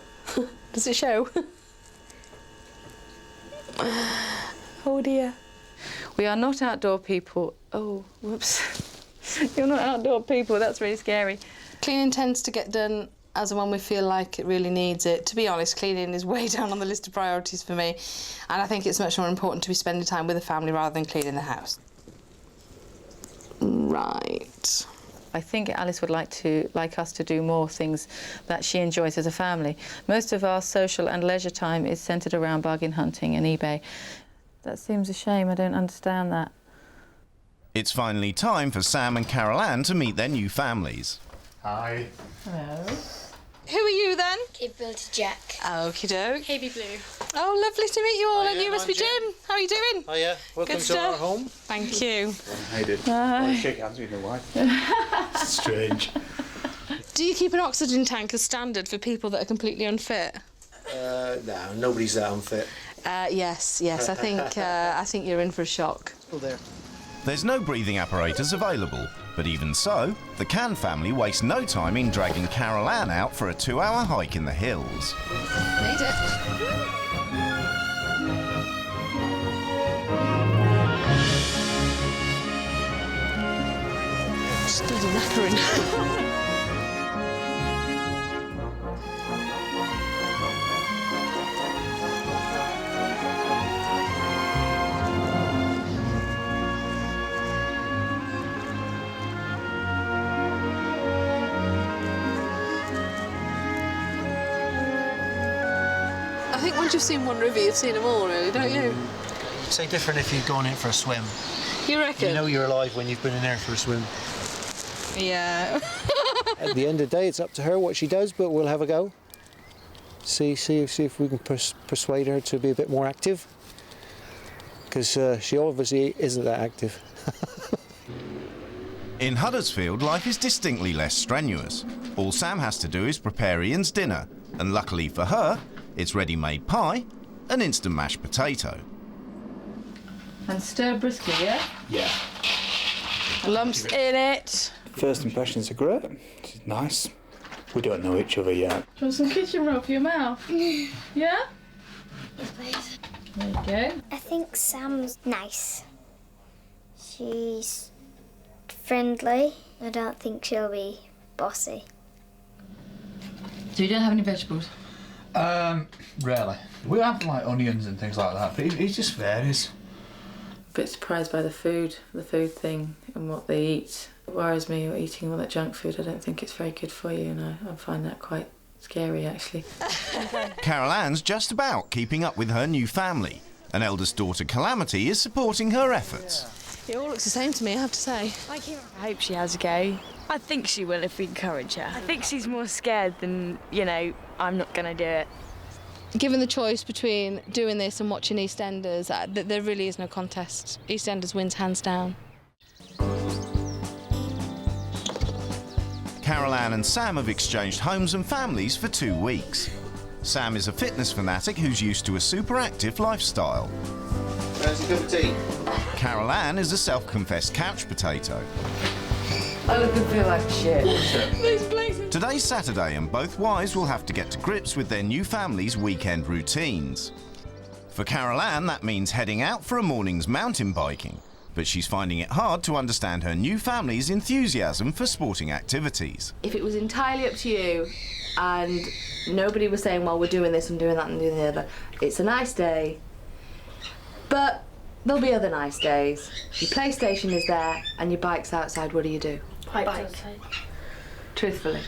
Does it show? Oh dear. We are not outdoor people. Oh, whoops. You're not outdoor people, that's really scary. Cleaning tends to get done as and when we feel like it really needs it. To be honest, cleaning is way down on the list of priorities for me, and I think it's much more important to be spending time with the family rather than cleaning the house. Right. I think Alice would like us to do more things that she enjoys as a family. Most of our social and leisure time is centred around bargain hunting and eBay. That seems a shame. I don't understand that. It's finally time for Sam and Carol Ann to meet their new families. Hi. Hello. Who are you then? Kid Billy Jack. Okie doke. Baby Blue. Oh, lovely to meet you all. Hi, And you must be Jim. How are you doing? Oh yeah, welcome Good to stuff. our home. Thank you. How you doing? Hi. Shake hands with your wife. Strange. Do you keep an oxygen tank as standard for people that are completely unfit? No, nobody's that unfit. Yes. I think you're in for a shock. Oh, there. There's no breathing apparatus available, but even so, the Can family wastes no time in dragging Carol Ann out for a 2-hour hike in the hills. Made it. Just bloody knackering. I think once you've seen one river, you've seen them all, really, don't you? Say different if you've gone in for a swim. You reckon? You know you're alive when you've been in there for a swim. Yeah. At the end of the day, it's up to her what she does, but we'll have a go. See if we can persuade her to be a bit more active, because she obviously isn't that active. In Huddersfield, life is distinctly less strenuous. All Sam has to do is prepare Ian's dinner, and luckily for her, it's ready-made pie an instant mashed potato. And stir briskly, yeah? Yeah. Lumps in it. First impressions are great. It's nice. We don't know each other yet. Do you want some kitchen roll for your mouth? Yeah? There you go. I think Sam's nice. She's friendly. I don't think she'll be bossy. So you don't have any vegetables? Rarely. We have like onions and things like that, but it just varies. A bit surprised by the food thing and what they eat. It worries me eating all that junk food. I don't think it's very good for you, and I find that quite scary, actually. Carol Ann's just about keeping up with her new family. An eldest daughter, Calamity, is supporting her efforts. It all looks the same to me, I have to say. I hope she has a go. I think she will if we encourage her. I think she's more scared than, you know, I'm not going to do it. Given the choice between doing this and watching EastEnders, there really is no contest. EastEnders wins hands down. Carol Ann and Sam have exchanged homes and families for 2 weeks. Sam is a fitness fanatic who's used to a super active lifestyle. Where's a cup of tea? Carol Ann is a self-confessed couch potato. I look and feel like shit. Today's Saturday and both wives will have to get to grips with their new family's weekend routines. For Carol Ann, that means heading out for a morning's mountain biking, but she's finding it hard to understand her new family's enthusiasm for sporting activities. If it was entirely up to you and nobody was saying, well, we're doing this and doing that and doing the other, it's a nice day, but there'll be other nice days. Your PlayStation is there and your bike's outside, what do you do? Bike. Truthfully.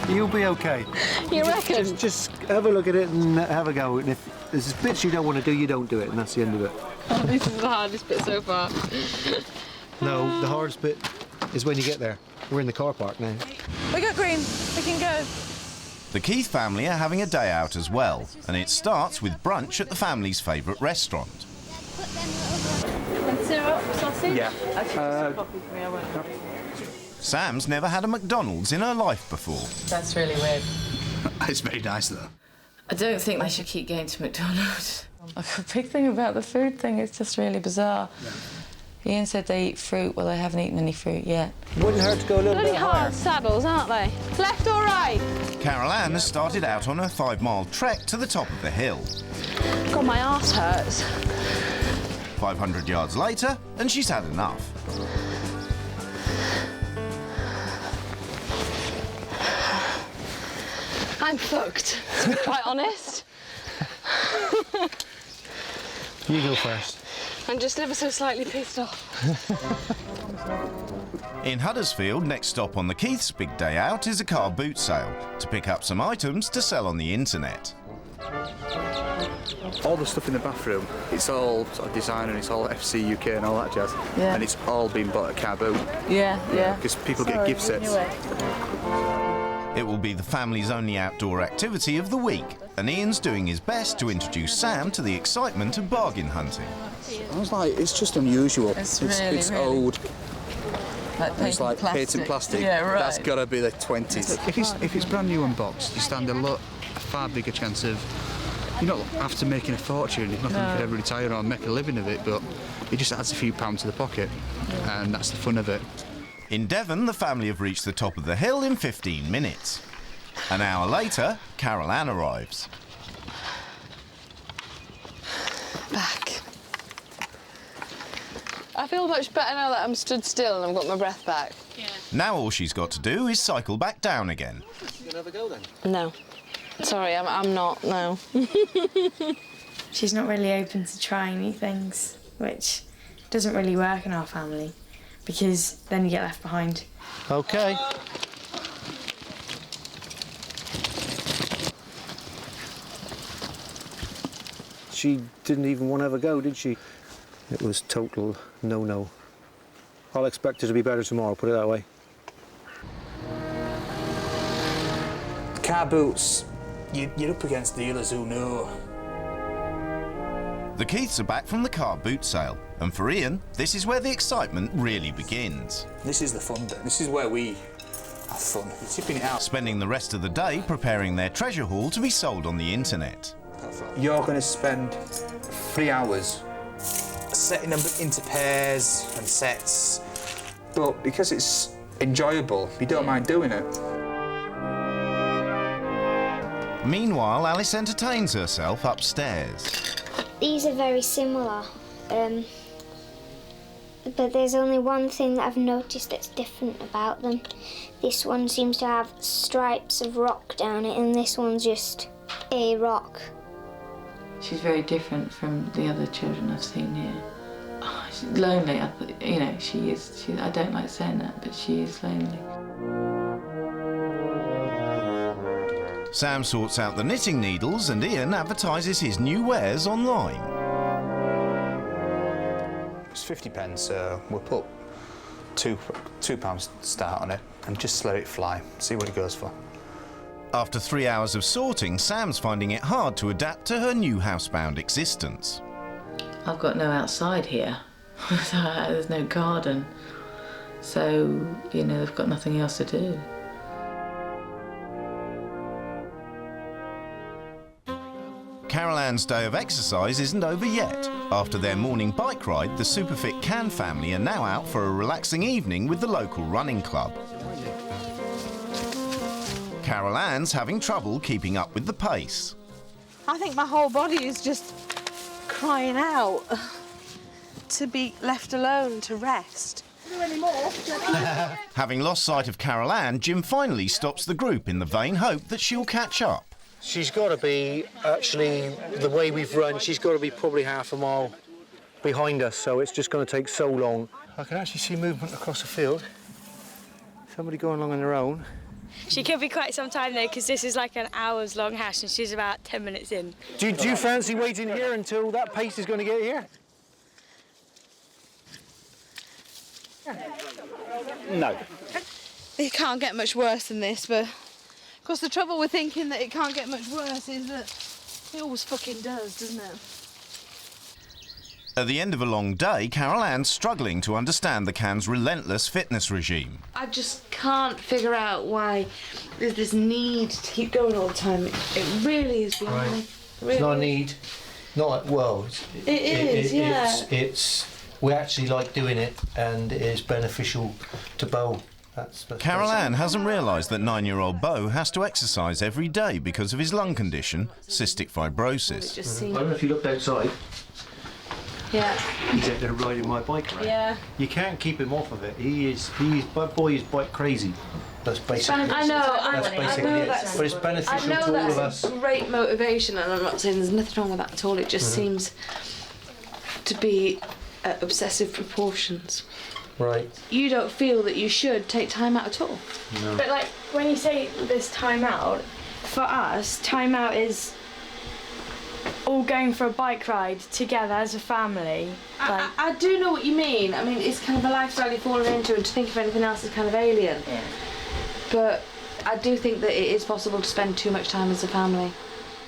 You'll be okay. You reckon? Just have a look at it and have a go. And if there's bits you don't want to do, you don't do it, and that's the end of it. Oh, this is the hardest bit so far. No, the hardest bit is when you get there. We're in the car park now. We got green. We can go. The Keith family are having a day out as well, and it starts with brunch at the family's favourite restaurant. And syrup, sausage? Yeah. Actually, coffee for me, I won't. Sam's never had a McDonald's in her life before. That's really weird. It's very nice though. I don't think they should keep going to McDonald's. A big thing about the food thing is just really bizarre. Ian said they eat fruit. Well, they haven't eaten any fruit yet. Wouldn't hurt to go a little Bloody bit hard higher. saddles, aren't they? Left or right? Carol Ann has started out on her 5-mile trek to the top of the hill. God, my arse hurts. 500 yards later, and she's had enough. I'm fucked, to be quite honest. You go first. I'm just ever so slightly pissed off. In Huddersfield, next stop on the Keith's big day out is a car boot sale to pick up some items to sell on the internet. All the stuff in the bathroom, it's all sort of designer, it's all FC UK and all that jazz. Yeah. And it's all been bought at Car Boot. Yeah. Because people get gift sets. It will be the family's only outdoor activity of the week, and Ian's doing his best to introduce Sam to the excitement of bargain hunting. I was like, it's just unusual. It's really old. Like It's like patent plastic. Yeah, right. That's got to be the 20s. If it's brand new unboxed, you stand a far bigger chance of. You're not after making a fortune. If nothing, you could ever retire or make a living of it, but it just adds a few pounds to the pocket, and that's the fun of it. In Devon, the family have reached the top of the hill in 15 minutes. An hour later, Carol Ann arrives. Back. I feel much better now that I'm stood still and I've got my breath back. Yeah. Now all she's got to do is cycle back down again. You gonna have a go then? No. Sorry, I'm not, no. She's not really open to trying new things, which doesn't really work in our family, because then you get left behind. Okay. She didn't even want to have a go, did she? It was total no-no. I'll expect her to be better tomorrow, put it that way. Car Boot's you're up against dealers who know. The Keiths are back from the car boot sale, and for Ian, this is where the excitement really begins. This is the fun bit. This is where we have fun. You're tipping it out. Spending the rest of the day preparing their treasure haul to be sold on the internet. You're going to spend 3 hours setting them into pairs and sets, but because it's enjoyable, you don't mind doing it. Meanwhile, Alice entertains herself upstairs. These are very similar, but there's only one thing that I've noticed that's different about them. This one seems to have stripes of rock down it, and this one's just a rock. She's very different from the other children I've seen here. Oh, she's lonely, you know, she is. I don't like saying that, but she is lonely. Sam sorts out the knitting needles and Ian advertises his new wares online. It's 50p, we'll put £2 start on it and just let it fly, see what it goes for. After 3 hours of sorting, Sam's finding it hard to adapt to her new housebound existence. I've got no outside here. There's no garden. So, you know, they've got nothing else to do. Carol Ann's day of exercise isn't over yet. After their morning bike ride, the Superfit Can family are now out for a relaxing evening with the local running club. Carol Ann's having trouble keeping up with the pace. I think my whole body is just crying out to be left alone to rest. Having lost sight of Carol Ann, Jim finally stops the group in the vain hope that she'll catch up. She's got to be, actually, the way we've run, she's got to be probably half a mile behind us, so it's just going to take so long. I can actually see movement across the field. Somebody going along on their own. She could be quite some time though, because this is like an hours-long hash and she's about 10 minutes in. Do you fancy waiting here until that pace is going to get here? No. It can't get much worse than this, but of course the trouble with thinking that it can't get much worse is that it always fucking does, doesn't it? At the end of a long day, Carol Ann's struggling to understand the Can's relentless fitness regime. I just can't figure out why there's this need to keep going all the time. It really is beyond me. Really. It's not a need. Not, well, It is, yeah. We actually like doing it, and it is beneficial to Bo. That's Carol Ann hasn't realised that 9-year-old Bo has to exercise every day because of his lung condition, cystic fibrosis. I don't know if you looked outside. Yeah. He's out there riding my bike around. Yeah. You can't keep him off of it. That boy is bike crazy. That's basically I know, that's basically it. But it's beneficial to all of us. Great motivation, and I'm not saying there's nothing wrong with that at all. It just seems to be obsessive proportions. Right. You don't feel that you should take time out at all. No. But like, when you say this time out, for us, time out is all going for a bike ride together as a family. I do know what you mean. I mean, it's kind of a lifestyle you've fallen into, and to think of anything else is kind of alien. Yeah. But I do think that it is possible to spend too much time as a family.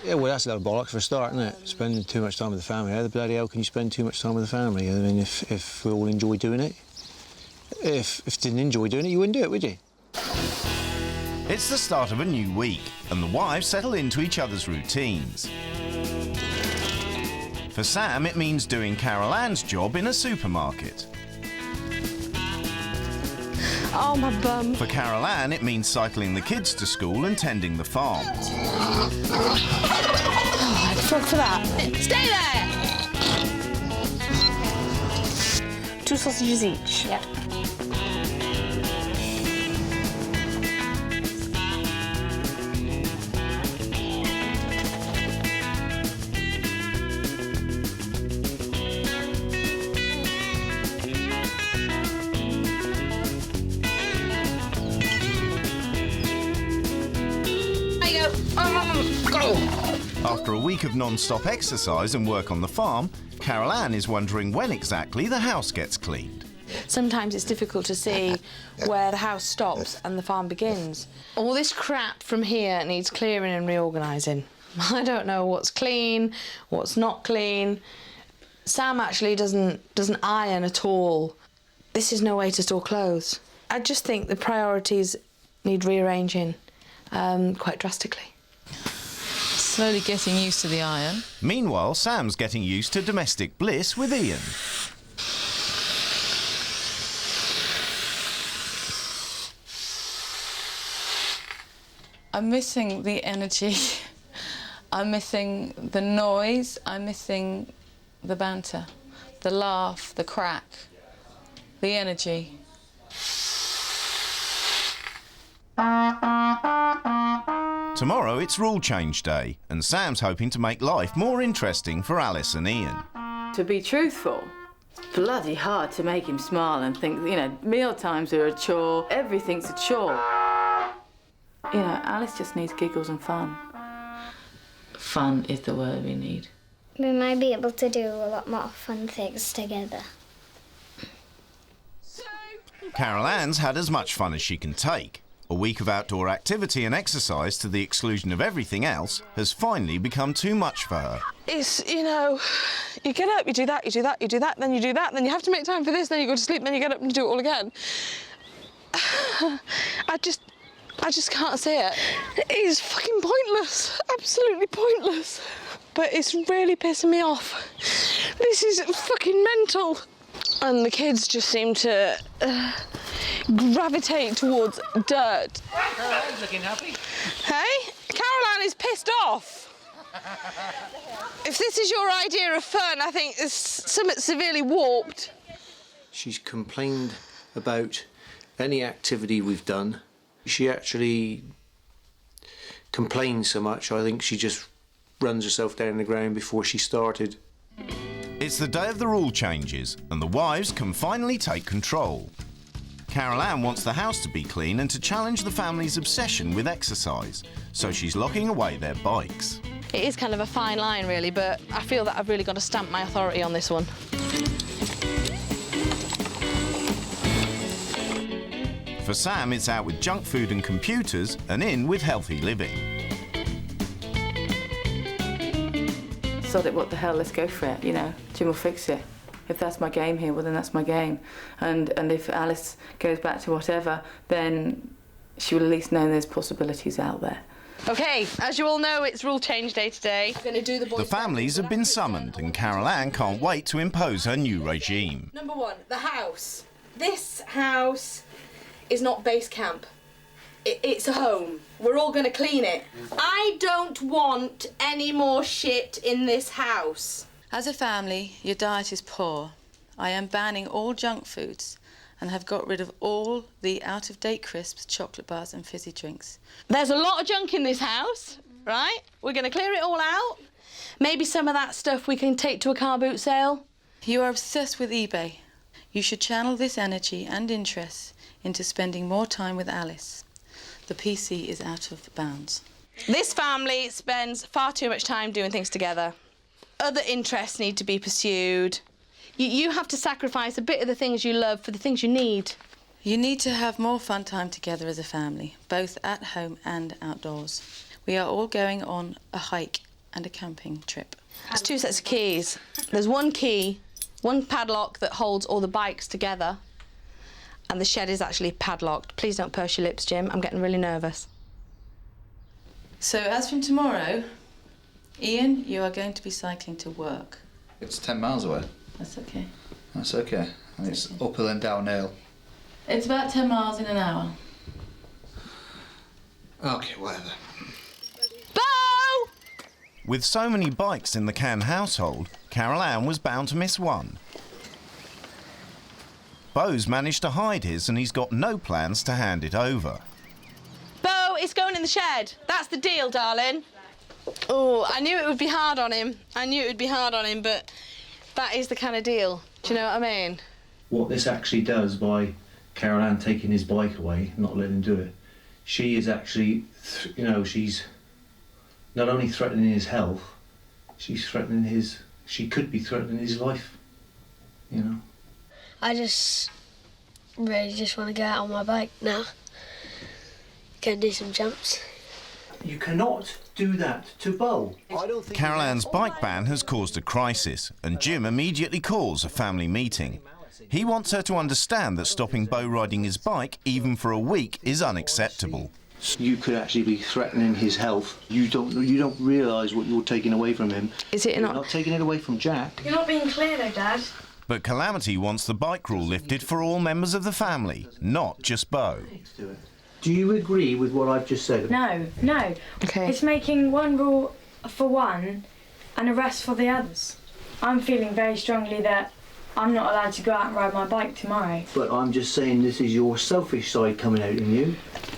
Yeah, well, that's a lot of bollocks for a start, isn't it? Spending too much time with the family. How the bloody hell can you spend too much time with the family? I mean, if we all enjoy doing it. If you didn't enjoy doing it, you wouldn't do it, would you? It's the start of a new week, and the wives settle into each other's routines. For Sam, it means doing Carol Ann's job in a supermarket. Oh, my bum. For Carol Ann, it means cycling the kids to school and tending the farm. Oh, I'd fuck for that. Stay there! 2 sausages each. Yeah. After a week of non-stop exercise and work on the farm, Carol Ann is wondering when exactly the house gets cleaned. sometimes it's difficult to see where the house stops and the farm begins. All this crap from here needs clearing and reorganising. I don't know what's clean, what's not clean. Sam actually doesn't iron at all. This is no way to store clothes. I just think the priorities need rearranging quite drastically. Slowly getting used to the iron. Meanwhile, Sam's getting used to domestic bliss with Ian. I'm missing the energy. I'm missing the noise. I'm missing the banter, the laugh, the crack, the energy. Tomorrow it's rule change day, and Sam's hoping to make life more interesting for Alice and Ian. To be truthful, it's bloody hard to make him smile and think, you know, meal times are a chore, everything's a chore. You know, Alice just needs giggles and fun. Fun is the word we need. We might be able to do a lot more fun things together. Carol Ann's had as much fun as she can take. A week of outdoor activity and exercise to the exclusion of everything else has finally become too much for her. It's, you know, you get up, you do that, you do that, you do that, then you do that, then you have to make time for this, then you go to sleep, then you get up and do it all again. I just can't say it. It is fucking pointless, absolutely pointless. But it's really pissing me off. This is fucking mental. And the kids just seem to gravitate towards dirt. Caroline's looking happy. Hey? Caroline is pissed off. If this is your idea of fun, I think it's something severely warped. She's complained about any activity we've done. She actually complains so much, I think she just runs herself down the ground before she started. It's the day of the rule changes, and the wives can finally take control. Carol Ann wants the house to be clean and to challenge the family's obsession with exercise, so she's locking away their bikes. It is kind of a fine line, really, but I feel that I've really got to stamp my authority on this one. For Sam, it's out with junk food and computers and in with healthy living. Sod it, what the hell, let's go for it, you know. Jim will fix it. If that's my game here, well, then that's my game. And if Alice goes back to whatever, then she will at least know there's possibilities out there. OK, as you all know, it's rule change day today. I'm going to do the boys' The families have been summoned, and Carol Ann can't wait to impose her new regime. Number one, the house. This house is not base camp. It's a home. We're all going to clean it. I don't want any more shit in this house. As a family, your diet is poor. I am banning all junk foods and have got rid of all the out-of-date crisps, chocolate bars and fizzy drinks. There's a lot of junk in this house, right? We're going to clear it all out. Maybe some of that stuff we can take to a car boot sale. You are obsessed with eBay. You should channel this energy and interest into spending more time with Alice. The PC is out of bounds. This family spends far too much time doing things together. Other interests need to be pursued. You have to sacrifice a bit of the things you love for the things you need. You need to have more fun time together as a family, both at home and outdoors. We are all going on a hike and a camping trip. There's two sets of keys. There's one key, one padlock that holds all the bikes together, and the shed is actually padlocked. Please don't purse your lips, Jim. I'm getting really nervous. So as from tomorrow, Ian, you are going to be cycling to work. It's 10 miles away. That's okay. That's okay. And it's uphill and downhill. It's about 10 miles in an hour. Okay, whatever. Bo! With so many bikes in the Cann household, Carol Ann was bound to miss one. Bo's managed to hide his, and he's got no plans to hand it over. Bo, it's going in the shed. That's the deal, darling. Oh, I knew it would be hard on him. But that is the kind of deal. Do you know what I mean? What this actually does by Carol Ann taking his bike away, not letting him do it, she is actually, she's not only threatening his health, she could be threatening his life, you know. I just really just want to go out on my bike now. Go and do some jumps. You cannot do that to Bo. Carol Ann's bike ban has caused a crisis, and Jim immediately calls a family meeting. He wants her to understand that stopping Bo riding his bike, even for a week, is unacceptable. You could actually be threatening his health. You don't realise what you're taking away from him. You're not taking it away from Jack. You're not being clear though, Dad. But Calamity wants the bike rule lifted for all members of the family, not just Bo. Do you agree with what I've just said? No. Okay. It's making one rule for one and a rest for the others. I'm feeling very strongly that I'm not allowed to go out and ride my bike tomorrow. But I'm just saying this is your selfish side coming out in you.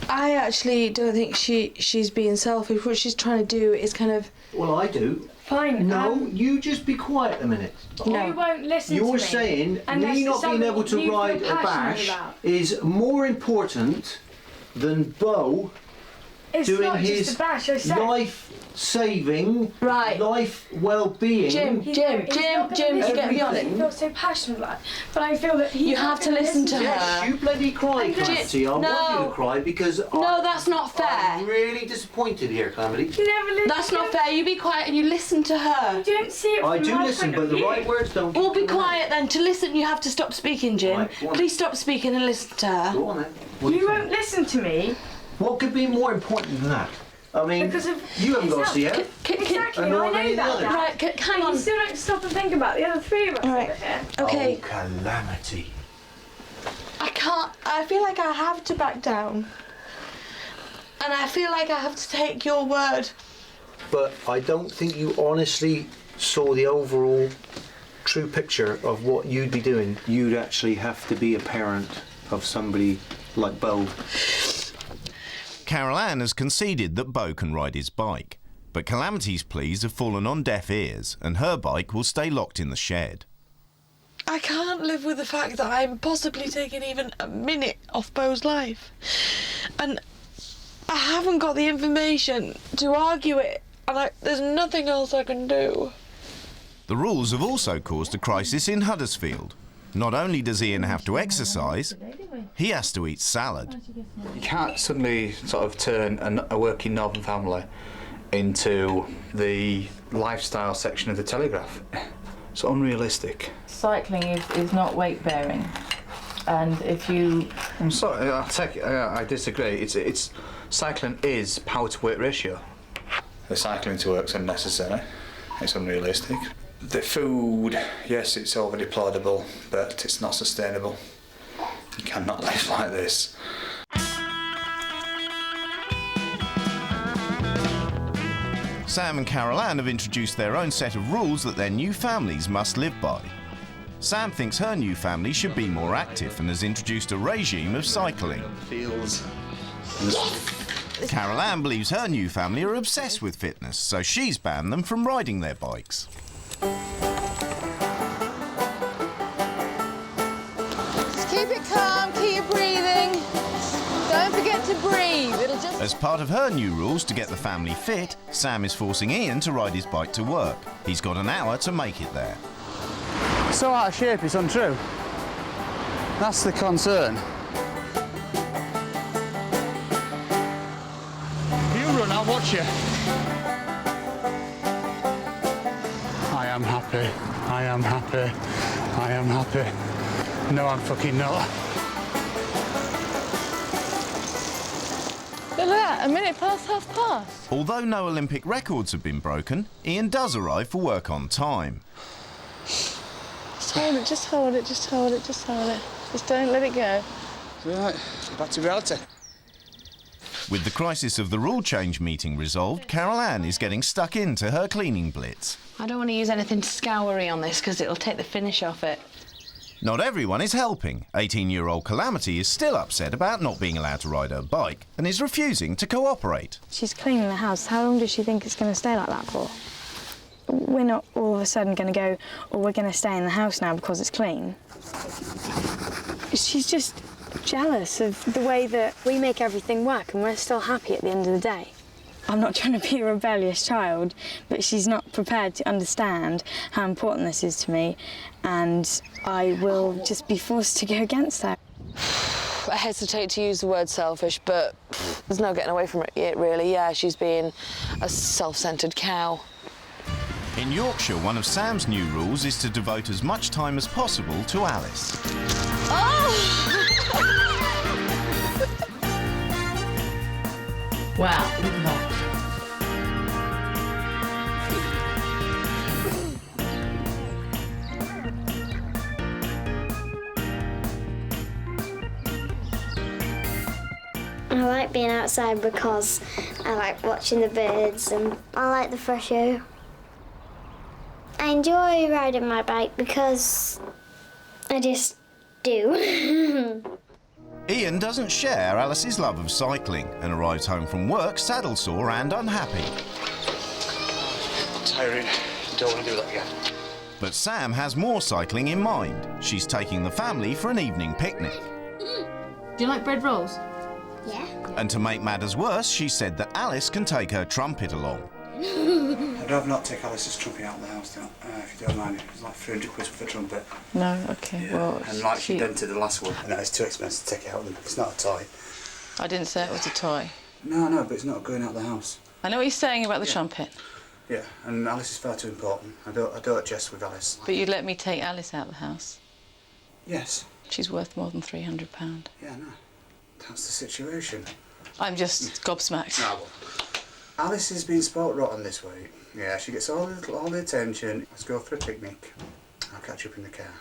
I actually don't think she's being selfish. What she's trying to do is kind of... Well, I do. Fine. No, you just be quiet a minute. No. You won't listen to me. You're saying me not being able to ride a bash is more important than Bo doing his life-saving, life well-being. Jim, get me on it. I feel so passionate about it, but I feel that you have to listen to her. Yes, you bloody cry, Calamity. I want you to cry because that's not fair. I'm really disappointed here, Calamity. You never listen. That's not fair. You be quiet and you listen to her. You don't see it from I do my listen, point but of the view. right words don't. Well, be quiet then. To listen, you have to stop speaking, Jim. Right, go on. Please stop speaking and listen to her. Go on then. You won't listen to me. What could be more important than that? I mean, you haven't got to see it. Exactly, I know that. Right, hang on. You still don't stop and think about the other three of us over here. Okay. Oh, Calamity. I can't. I feel like I have to back down. And I feel like I have to take your word. But I don't think you honestly saw the overall true picture of what you'd be doing. You'd actually have to be a parent of somebody like Bo. Carol Ann has conceded that Bo can ride his bike, but Calamity's pleas have fallen on deaf ears, and her bike will stay locked in the shed. I can't live with the fact that I'm possibly taking even a minute off Bo's life. And I haven't got the information to argue it, and there's nothing else I can do. The rules have also caused a crisis in Huddersfield. Not only does Ian have to exercise, he has to eat salad. You can't suddenly sort of turn a working northern family into the lifestyle section of the Telegraph. It's unrealistic. Cycling is not weight bearing, and if you... I'm sorry, I disagree. It's cycling is power to weight ratio. The cycling to work's unnecessary. It's unrealistic. The food, yes, it's overly palatable, but it's not sustainable. You cannot live like this. Sam and Carol Ann have introduced their own set of rules that their new families must live by. Sam thinks her new family should be more active and has introduced a regime of cycling. Carol Ann believes her new family are obsessed with fitness, so she's banned them from riding their bikes. Just keep it calm, keep breathing. Don't forget to breathe. It'll just... As part of her new rules to get the family fit, Sam is forcing Ian to ride his bike to work. He's got an hour to make it there. So out of shape, it's untrue. That's the concern. You run, I'll watch you. I am happy. I am happy. I am happy. No, I'm fucking not. Look at that, 1:05. Although no Olympic records have been broken, Ian does arrive for work on time. Just hold it, just hold it, just hold it, just hold it. Just don't let it go. Right, back to reality. With the crisis of the rule change meeting resolved, Carol Ann is getting stuck into her cleaning blitz. I don't want to use anything scoury on this because it'll take the finish off it. Not everyone is helping. 18-year-old Calamity is still upset about not being allowed to ride her bike and is refusing to cooperate. She's cleaning the house. How long does she think it's going to stay like that for? We're not all of a sudden going to go, oh, we're going to stay in the house now because it's clean. She's just jealous of the way that we make everything work and we're still happy at the end of the day. I'm not trying to be a rebellious child, but she's not prepared to understand how important this is to me, and I will just be forced to go against her. I hesitate to use the word selfish, but there's no getting away from it really. Yeah, she's being a self-centred cow. In Yorkshire, one of Sam's new rules is to devote as much time as possible to Alice. Wow, look at that. I like being outside because I like watching the birds and I like the fresh air. I enjoy riding my bike because I just do. Ian doesn't share Alice's love of cycling and arrives home from work saddle sore and unhappy. Tiring. Don't want to do that again. But Sam has more cycling in mind. She's taking the family for an evening picnic. Do you like bread rolls? Yeah. And to make matters worse, she said that Alice can take her trumpet along. I'd rather not take Alice's trumpet out of the house, if you don't mind. It's like 300 quid for the trumpet. No, OK, Yeah. well... And like she dented the last one. And it's too expensive to take it out of them. It's not a toy. I didn't say it was a toy. No, but it's not going out of the house. I know what you're saying about the trumpet. Yeah, and Alice is far too important. I don't jest with Alice. But you'd let me take Alice out of the house? Yes. She's worth more than £300. Yeah, no. That's the situation. I'm just gobsmacked. No, well, Alice has been sport rotten this week. Yeah, she gets all the attention. Let's go for a picnic. I'll catch you up in the car.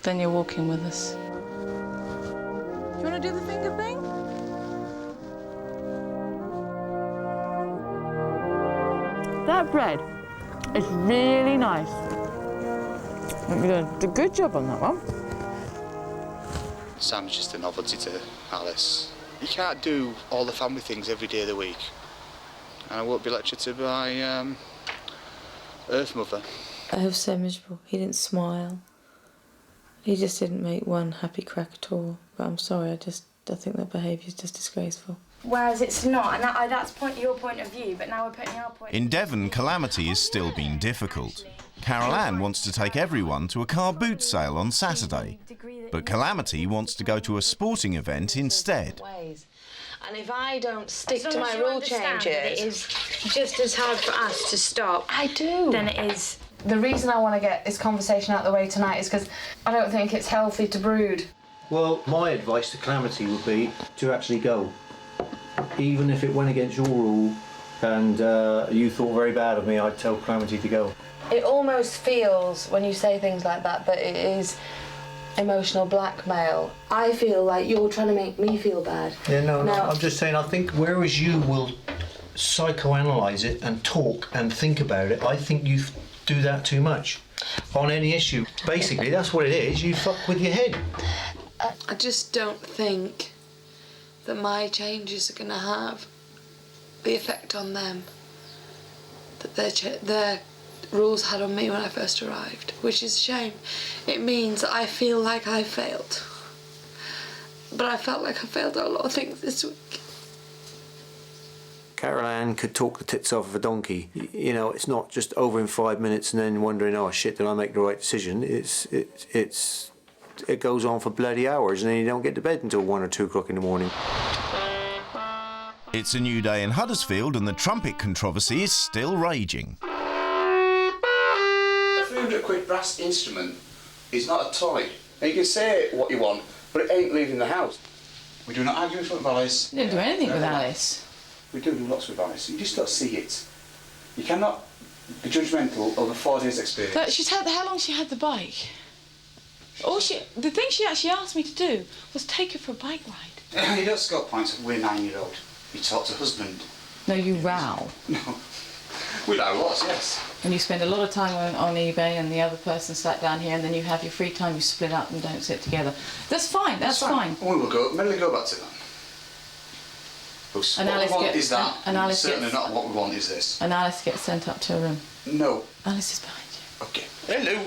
Then you're walking with us. Do you want to do the finger thing? That bread is really nice. You're doing a good job on that one. Sam's just a novelty to Alice. You can't do all the family things every day of the week. And I won't be lectured to by Earth Mother. I was so miserable. He didn't smile. He just didn't make one happy crack at all. But I'm sorry, I think that behaviour is just disgraceful. Whereas it's not, and that's your point of view, but now we're putting our point... In Devon, calamity has still been difficult. Carol Ann wants to take everyone to a car boot sale on Saturday, but Calamity wants to go to a sporting event instead. And if I don't stick to my rule changes... It is just as hard for us to stop... I do. ...than it is... The reason I want to get this conversation out of the way tonight is because I don't think it's healthy to brood. Well, my advice to Calamity would be to actually go. Even if it went against your rule and you thought very bad of me, I'd tell Calamity to go. It almost feels, when you say things like that it is emotional blackmail. I feel like you're trying to make me feel bad. Yeah, no, I'm just saying, I think whereas you will psychoanalyse it and talk and think about it, I think you do that too much on any issue. Basically, that's what it is, you fuck with your head. I just don't think that my changes are going to have the effect on them that their rules had on me when I first arrived, which is a shame. It means that I feel like I failed. But I felt like I failed at a lot of things this week. Carol Ann could talk the tits off of a donkey. You know, it's not just over in 5 minutes and then wondering, oh shit, did I make the right decision? It goes on for bloody hours and then you don't get to bed until 1 or 2 o'clock in the morning. It's a new day in Huddersfield and the trumpet controversy is still raging. A 300 quid brass instrument is not a toy. And you can say what you want, but it ain't leaving the house. We do not argue in front of Alice. You didn't do anything with Alice. We do lots with Alice. You just don't see it. You cannot be judgmental over 4 days' experience. But how long she had the bike? The thing she actually asked me to do was take her for a bike ride. You don't score points with a 9-year-old. You talk to husband. No, you row. No. We row lots, yes. And you spend a lot of time on eBay and the other person sat down here and then you have your free time, you split up and don't sit together. That's fine, that's fine. We will go back to that. And what Alice we want gets, is that, and Alice certainly gets, not what we want is this. And Alice gets sent up to her room. No. Alice is behind you. Okay. Hello.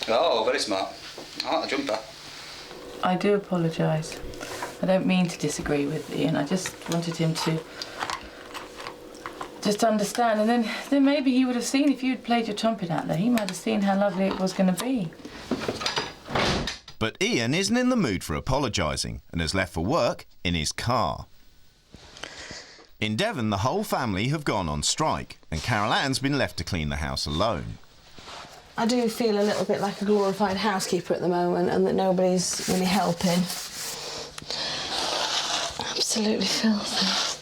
Oh, very smart. I like the jumper. I do apologise. I don't mean to disagree with Ian. I just wanted him to just understand, and then maybe he would have seen, if you had played your trumpet out there, he might have seen how lovely it was going to be. But Ian isn't in the mood for apologising and has left for work in his car. In Devon, the whole family have gone on strike and Carol Ann's been left to clean the house alone. I do feel a little bit like a glorified housekeeper at the moment and that nobody's really helping. Absolutely filthy.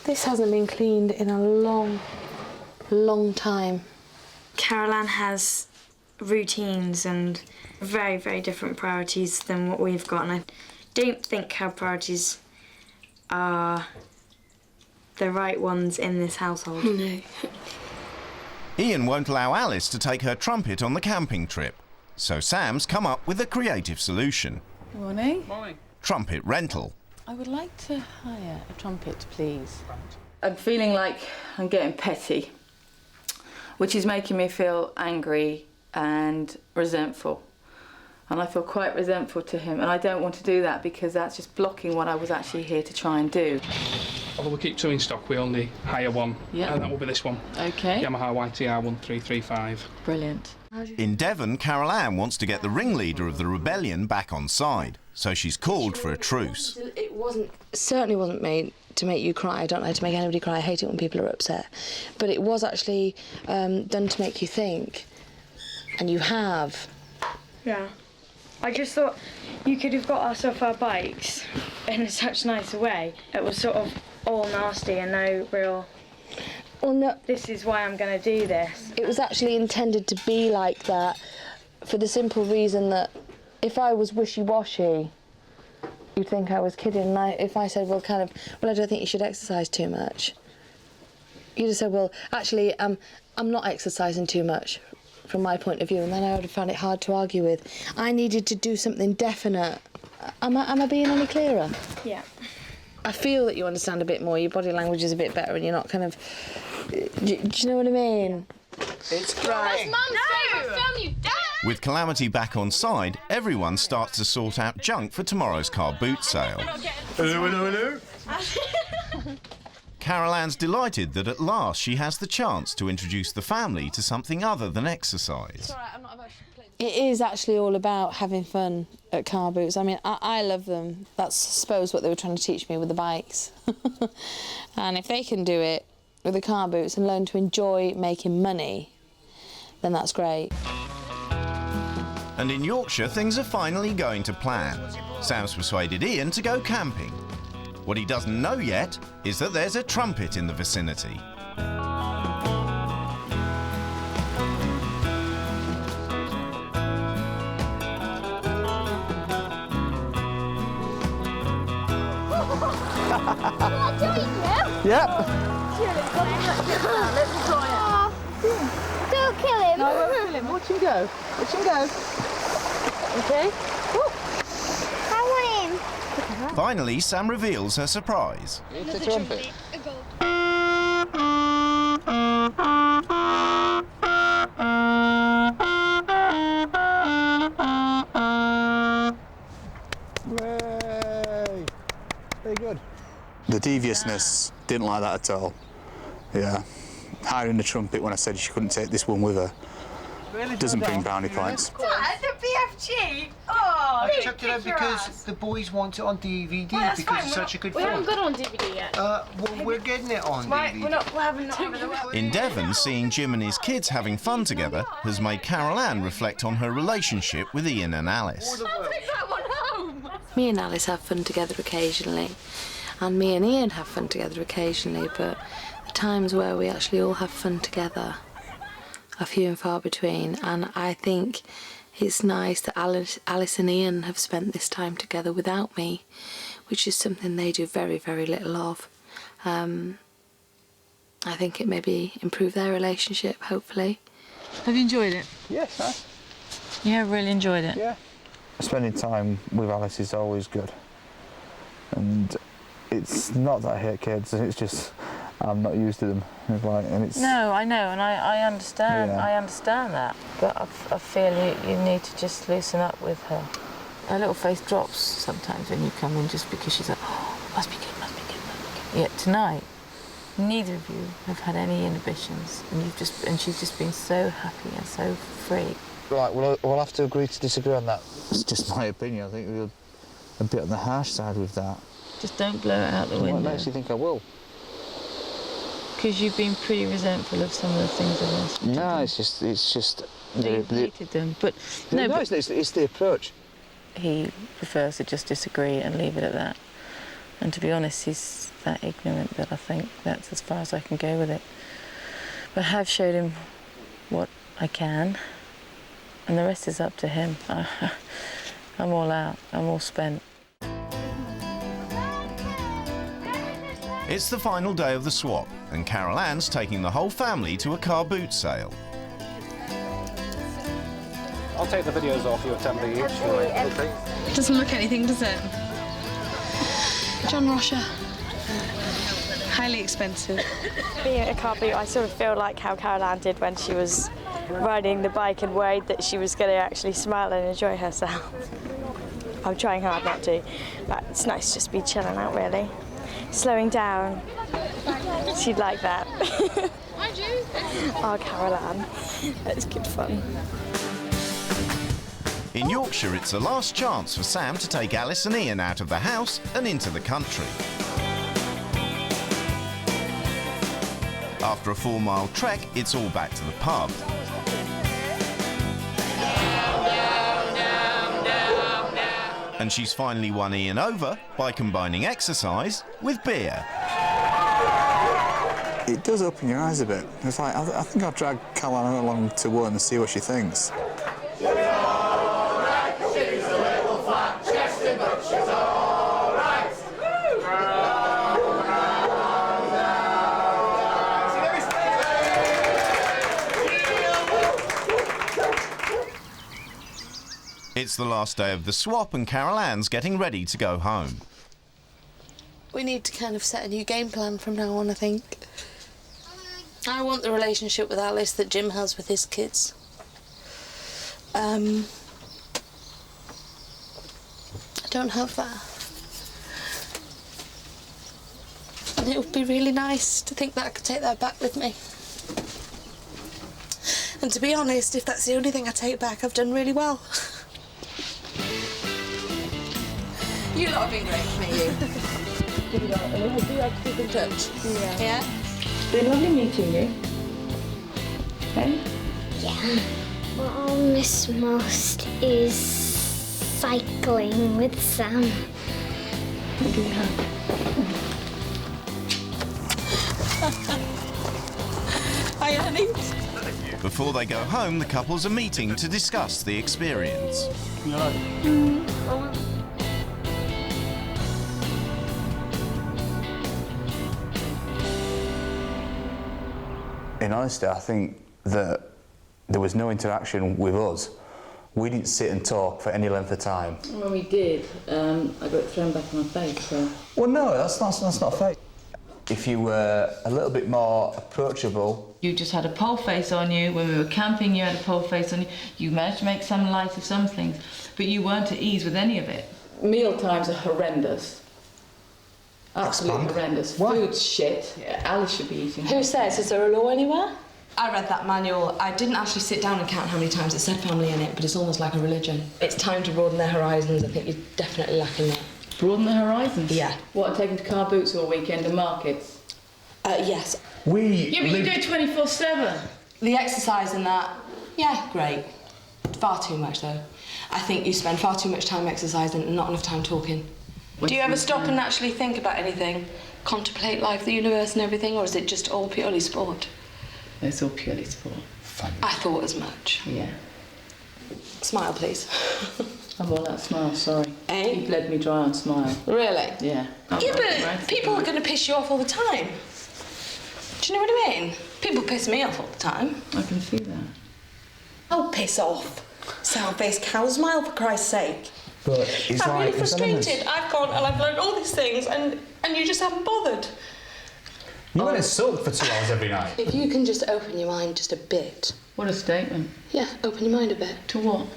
This hasn't been cleaned in a long, long time. Carol Ann has routines and very, very different priorities than what we've got, and I don't think her priorities are the right ones in this household. No. Ian won't allow Alice to take her trumpet on the camping trip, so Sam's come up with a creative solution. Morning. Morning. Trumpet rental. I would like to hire a trumpet, please. I'm feeling like I'm getting petty, which is making me feel angry and resentful. And I feel quite resentful to him, and I don't want to do that because that's just blocking what I was actually here to try and do. Although we keep two in stock, we only hire one, and that will be this one. Okay. Yamaha YTR 1335. Brilliant. In Devon, Carol Ann wants to get the ringleader of the rebellion back on side, so she's called for a truce. It certainly wasn't made to make you cry. I don't like to make anybody cry. I hate it when people are upset. But it was actually done to make you think. And you have. Yeah. I just thought you could have got us off our bikes in such a nice way. It was sort of all nasty and no real... Well, no. This is why I'm going to do this. It was actually intended to be like that for the simple reason that if I was wishy-washy, you'd think I was kidding. And if I said, well, I don't think you should exercise too much, you'd have said, well, actually, I'm not exercising too much from my point of view, and then I would have found it hard to argue with. I needed to do something definite. Am I being any clearer? Yeah. I feel that you understand a bit more, your body language is a bit better, and you're not kind of... Do you know what I mean? It's crying. With Calamity back on side, everyone starts to sort out junk for tomorrow's car boot sale. Hello. Carol Ann's delighted that at last she has the chance to introduce the family to something other than exercise. It is actually all about having fun at car boots. I mean, I love them. That's, I suppose, what they were trying to teach me with the bikes. And if they can do it with the car boots and learn to enjoy making money, then that's great. And in Yorkshire, things are finally going to plan. Sam's persuaded Ian to go camping. What he doesn't know yet is that there's a trumpet in the vicinity. Yep. Let's try it. Don't kill him. No, I won't kill him. Watch him go. Watch him go. Okay. I want him. Finally, Sam reveals her surprise. It's a trumpet. Yay! Very good. The deviousness, didn't like that at all. Yeah. Hiring the trumpet when I said she couldn't take this one with her. Doesn't bring brownie points. Dad, the BFG! Oh, I chucked it out because the boys want it on DVD because it's such a good film. We haven't got it on DVD yet. Well, we're getting it on DVD. We're having it. In Devon, seeing Jim and his kids having fun together has made Carol Ann reflect on her relationship with Ian and Alice. Me and Alice have fun together occasionally, and me and Ian have fun together occasionally, but the times where we actually all have fun together are few and far between, and I think it's nice that Alice and Ian have spent this time together without me, which is something they do very, very little of. I think it maybe improve their relationship, hopefully. Have you enjoyed it? Yes, Yeah, really enjoyed it. Yeah. Spending time with Alice is always good. And it's not that I hate kids, it's just I'm not used to them. No, I know, and I understand. Yeah. I understand that, but I feel you need to just loosen up with her. Her little face drops sometimes when you come in, just because she's like, oh, must be good, must be good, must be good. Yet tonight, neither of you have had any inhibitions, and she's just been so happy and so free. Right, we'll have to agree to disagree on that. It's just my opinion. I think we're a bit on the harsh side with that. Just don't blow it out the window. What makes you think I will? Because you've been pretty resentful of some of the things I've asked you to No, do. it's just... You've hated them, but... No, but it's the approach. He prefers to just disagree and leave it at that. And to be honest, he's that ignorant that I think that's as far as I can go with it. But I have showed him what I can, and the rest is up to him. I'm all out, I'm all spent. It's the final day of the swap, and Carol Ann's taking the whole family to a car boot sale. I'll take the videos off you at 10p each. Okay. Doesn't look anything, does it? John Rosher. Highly expensive. Being at a car boot, I sort of feel like how Carol Ann did when she was riding the bike and worried that she was going to actually smile and enjoy herself. I'm trying hard not to, but it's nice just to be chilling out, really. Slowing down. She'd like that. Oh, Carol Ann. That's good fun. In Yorkshire, it's the last chance for Sam to take Alice and Ian out of the house and into the country. After a 4-mile trek, it's all back to the pub. And she's finally won Ian over by combining exercise with beer. It does open your eyes a bit. It's like, I think I'll drag Caroline along to one and see what she thinks. It's the last day of the swap and Carol Ann's getting ready to go home. We need to kind of set a new game plan from now on, I think. I want the relationship with Alice that Jim has with his kids. I don't have that. And it would be really nice to think that I could take that back with me. And to be honest, if that's the only thing I take back, I've done really well. You lot have been great for me, you. Do you have to keep in touch? Yeah? It's been lovely meeting you. Hey? Yeah. What I'll miss most is cycling with Sam. What do you have? Hi, Annie. Before they go home, the couples are meeting to discuss the experience. In honesty, I think that there was no interaction with us. We didn't sit and talk for any length of time. When we did, I got thrown back on my face, so... Well, no, that's not fake. If you were a little bit more approachable... You just had a pole face on you. When we were camping, you had a pole face on you. You managed to make some light of some things, but you weren't at ease with any of it. Meal times are horrendous. Absolutely horrendous. What? Food's shit. Yeah, Alice should be eating. Who says? Is there a law anywhere? I read that manual. I didn't actually sit down and count how many times it said family in it, but it's almost like a religion. It's time to broaden their horizons. I think you're definitely lacking that. Broaden the horizons? Yeah. What, taking to car boots all weekend and markets? Yes. Yeah, but you do it 24/7. The exercise and that, yeah, great. Far too much, though. I think you spend far too much time exercising and not enough time talking. Do you ever stop and actually think about anything? Contemplate life, the universe and everything, or is it just all purely sport? It's all purely sport. Funny. I thought as much. Yeah. Smile, please. I'm all that smile, sorry. Eh? You bled me dry on smile. Really? Yeah. Yeah, but people are going to piss you off all the time. Do you know what I mean? People piss me off all the time. I can see that. Oh, piss off. Sour-faced cow smile, for Christ's sake. But it's I'm like... really frustrated. I've gone and I've learned all these things and you just haven't bothered. You went and sulk for 2 hours every night. If you can just open your mind just a bit. What a statement. Yeah, open your mind a bit. To what?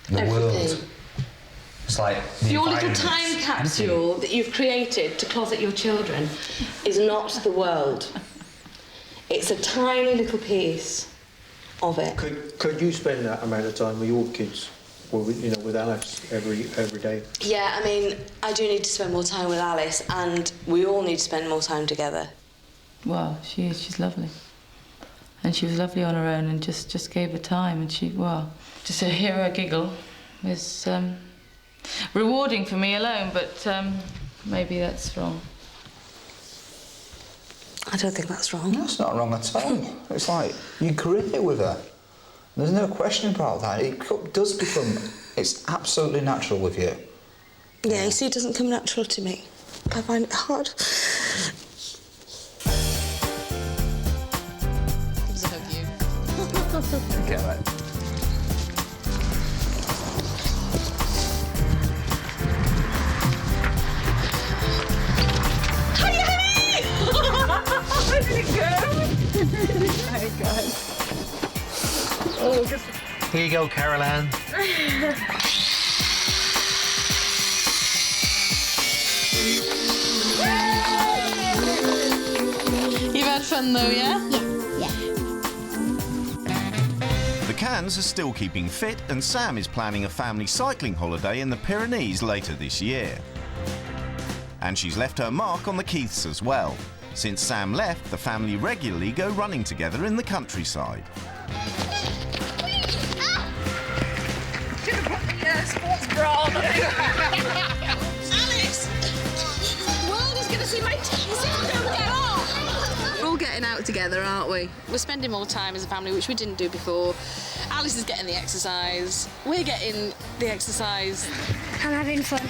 The world. It's like... Your little time capsule that you've created to closet your children is not the world. It's a tiny little piece of it. Could you spend that amount of time with your kids, or with Alice every day? Yeah, I mean, I do need to spend more time with Alice, and we all need to spend more time together. Well, she is. She's lovely. And she was lovely on her own and just gave her time. And just to hear her giggle is rewarding for me alone, but maybe that's wrong. I don't think that's wrong. That's not wrong at all. It's like, you great with her. There's no question about that. It does become... It's absolutely natural with you. Yeah, you see, it doesn't come natural to me. I find it hard. Get that. Where did it go? Oh, God. Oh, good. Here you go, Carol Ann. You've had fun though, yeah? Yeah. The Cans are still keeping fit, and Sam is planning a family cycling holiday in the Pyrenees later this year. And she's left her mark on the Keiths as well. Since Sam left, the family regularly go running together in the countryside. Should have put the sports bra on. Alice! The world is going to see my tits. Get off! We're all getting out together, aren't we? We're spending more time as a family, which we didn't do before. Alice is getting the exercise. We're getting the exercise. I'm having fun.